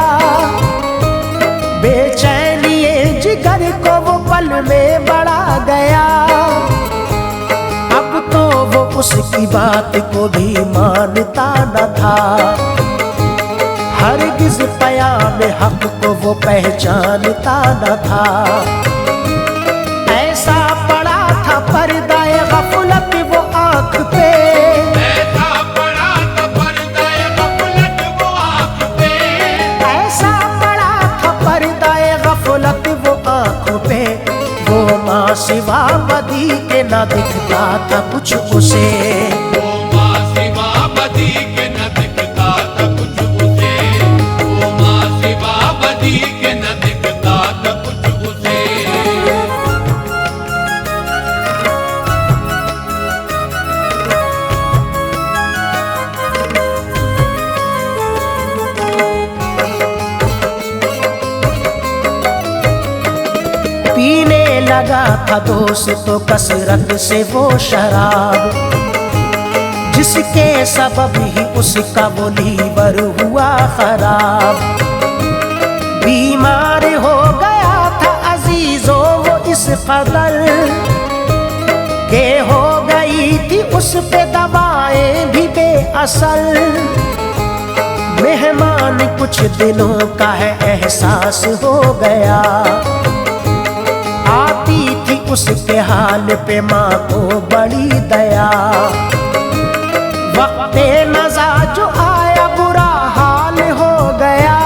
S1: बेचैनी जिगर को वो पल में बढ़ा गया। अब तो वो उसकी बात को भी मानता न था, हरगिज़ क़याम हक़ को वो पहचानता न था। ऐसा पड़ा था पर्दाए ग़फ़लत वो आँख पे, सिवा बदी के न दिखता था कुछ उसे।
S2: वो माँ सिवा बदी के न दिखता था कुछ उसे, वो माँ सिवा बदी के न दिखता था कुछ उसे।
S1: पीने लगा था दोस्त तो कसरत से वो शराब, जिसके सबब ही उसका वो लीवर हुआ खराब। बीमार हो गया था अजीजों वो इस कदर के हो गई थी उस पे दवाएं भी बेअसर। मेहमान कुछ दिनों का है एहसास हो गया, आती थी उसके हाल पे माँ को बड़ी दया। वक्त नज़ा जो आया बुरा हाल हो गया,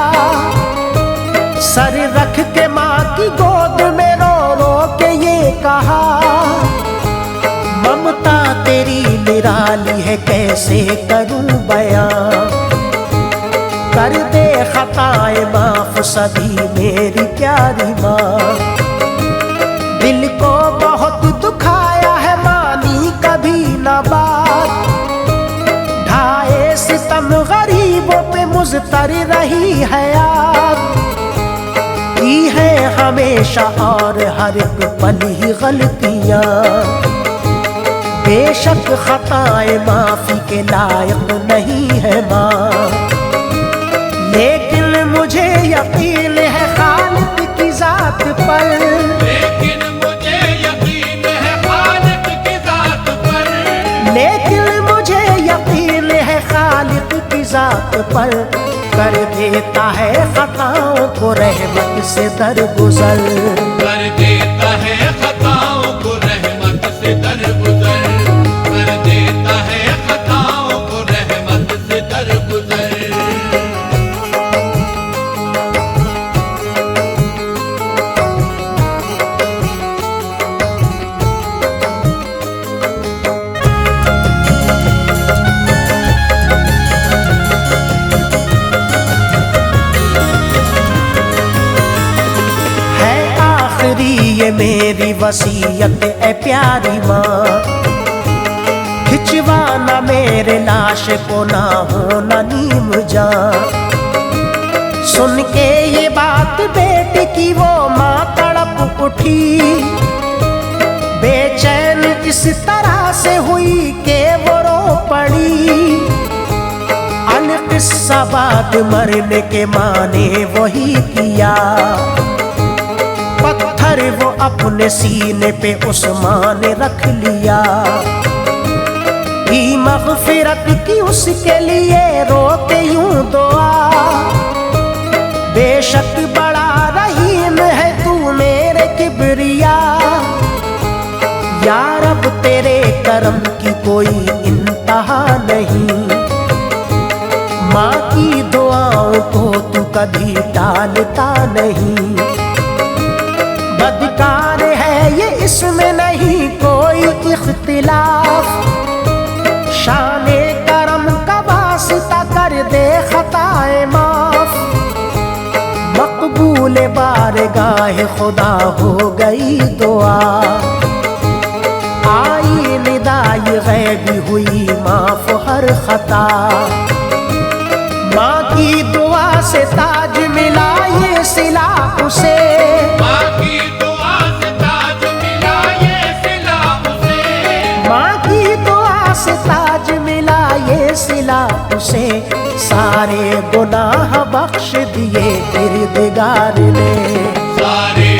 S1: सर रख के माँ की गोद में रो रो के ये कहा, ममता तेरी निराली है कैसे करूं बयां। कर दे खताए माफ सभी मेरी प्यारी माँ। दिल को बहुत दुखाया है मानी कभी न बात, ढाए सितम गरीबों पे मुज़तर रही हयात। की है हमेशा और हर एक पल ही गलतियाँ, बेशक खताएं माफी के लायक नहीं है माँ, लेकिन मुझे यकीन है खालिक की जात पर,
S2: लेकिन मुझे यकीन है खालिक की जात पर,
S1: लेकिन मुझे यकीन है खालिक की जात पर, कर देता है खताओं को रहमत से दरगुजर,
S2: कर देता है खताओं को रहमत से दरगुजर, कर देता है खताओं को रहमत से दरगुजर।
S1: ये मेरी वसीयत ए प्यारी माँ, खिंचवाना मेरे लाश को ना होना नीम जान। सुन के ये बात बेटी की वो माँ तड़प उठी, बेचैन इस तरह से हुई के वो रो पड़ी। अनकिस्सा बात मरने के माने वही किया, पत्थर वो अपने सीने पे उस्मान ने रख लिया। की मग़फ़िरत की उसके लिए रोते यूं दुआ, बेशक बड़ा रहीम है तू मेरे किबरिया। या रब तेरे करम की कोई इंतहा नहीं, माँ की दुआओं को तू कभी टालता नहीं। बदकार है ये इसमें नहीं कोई इख्तिलाफ, शाने करम का वास्ता कर दे खताए माफ। मकबूल बारगाह खुदा हो गई दुआ, आई निदाई गैबी हुई माफ हर खता। माँ की दुआ से ताज मिला ये सिला उसे,
S2: माँ की दुआ से ताज मिला ये सिला उसे,
S1: माँ की दुआ से ताज मिला ये सिला उसे। सारे गुनाह बख्श दिए किरदगार ने,
S2: सारे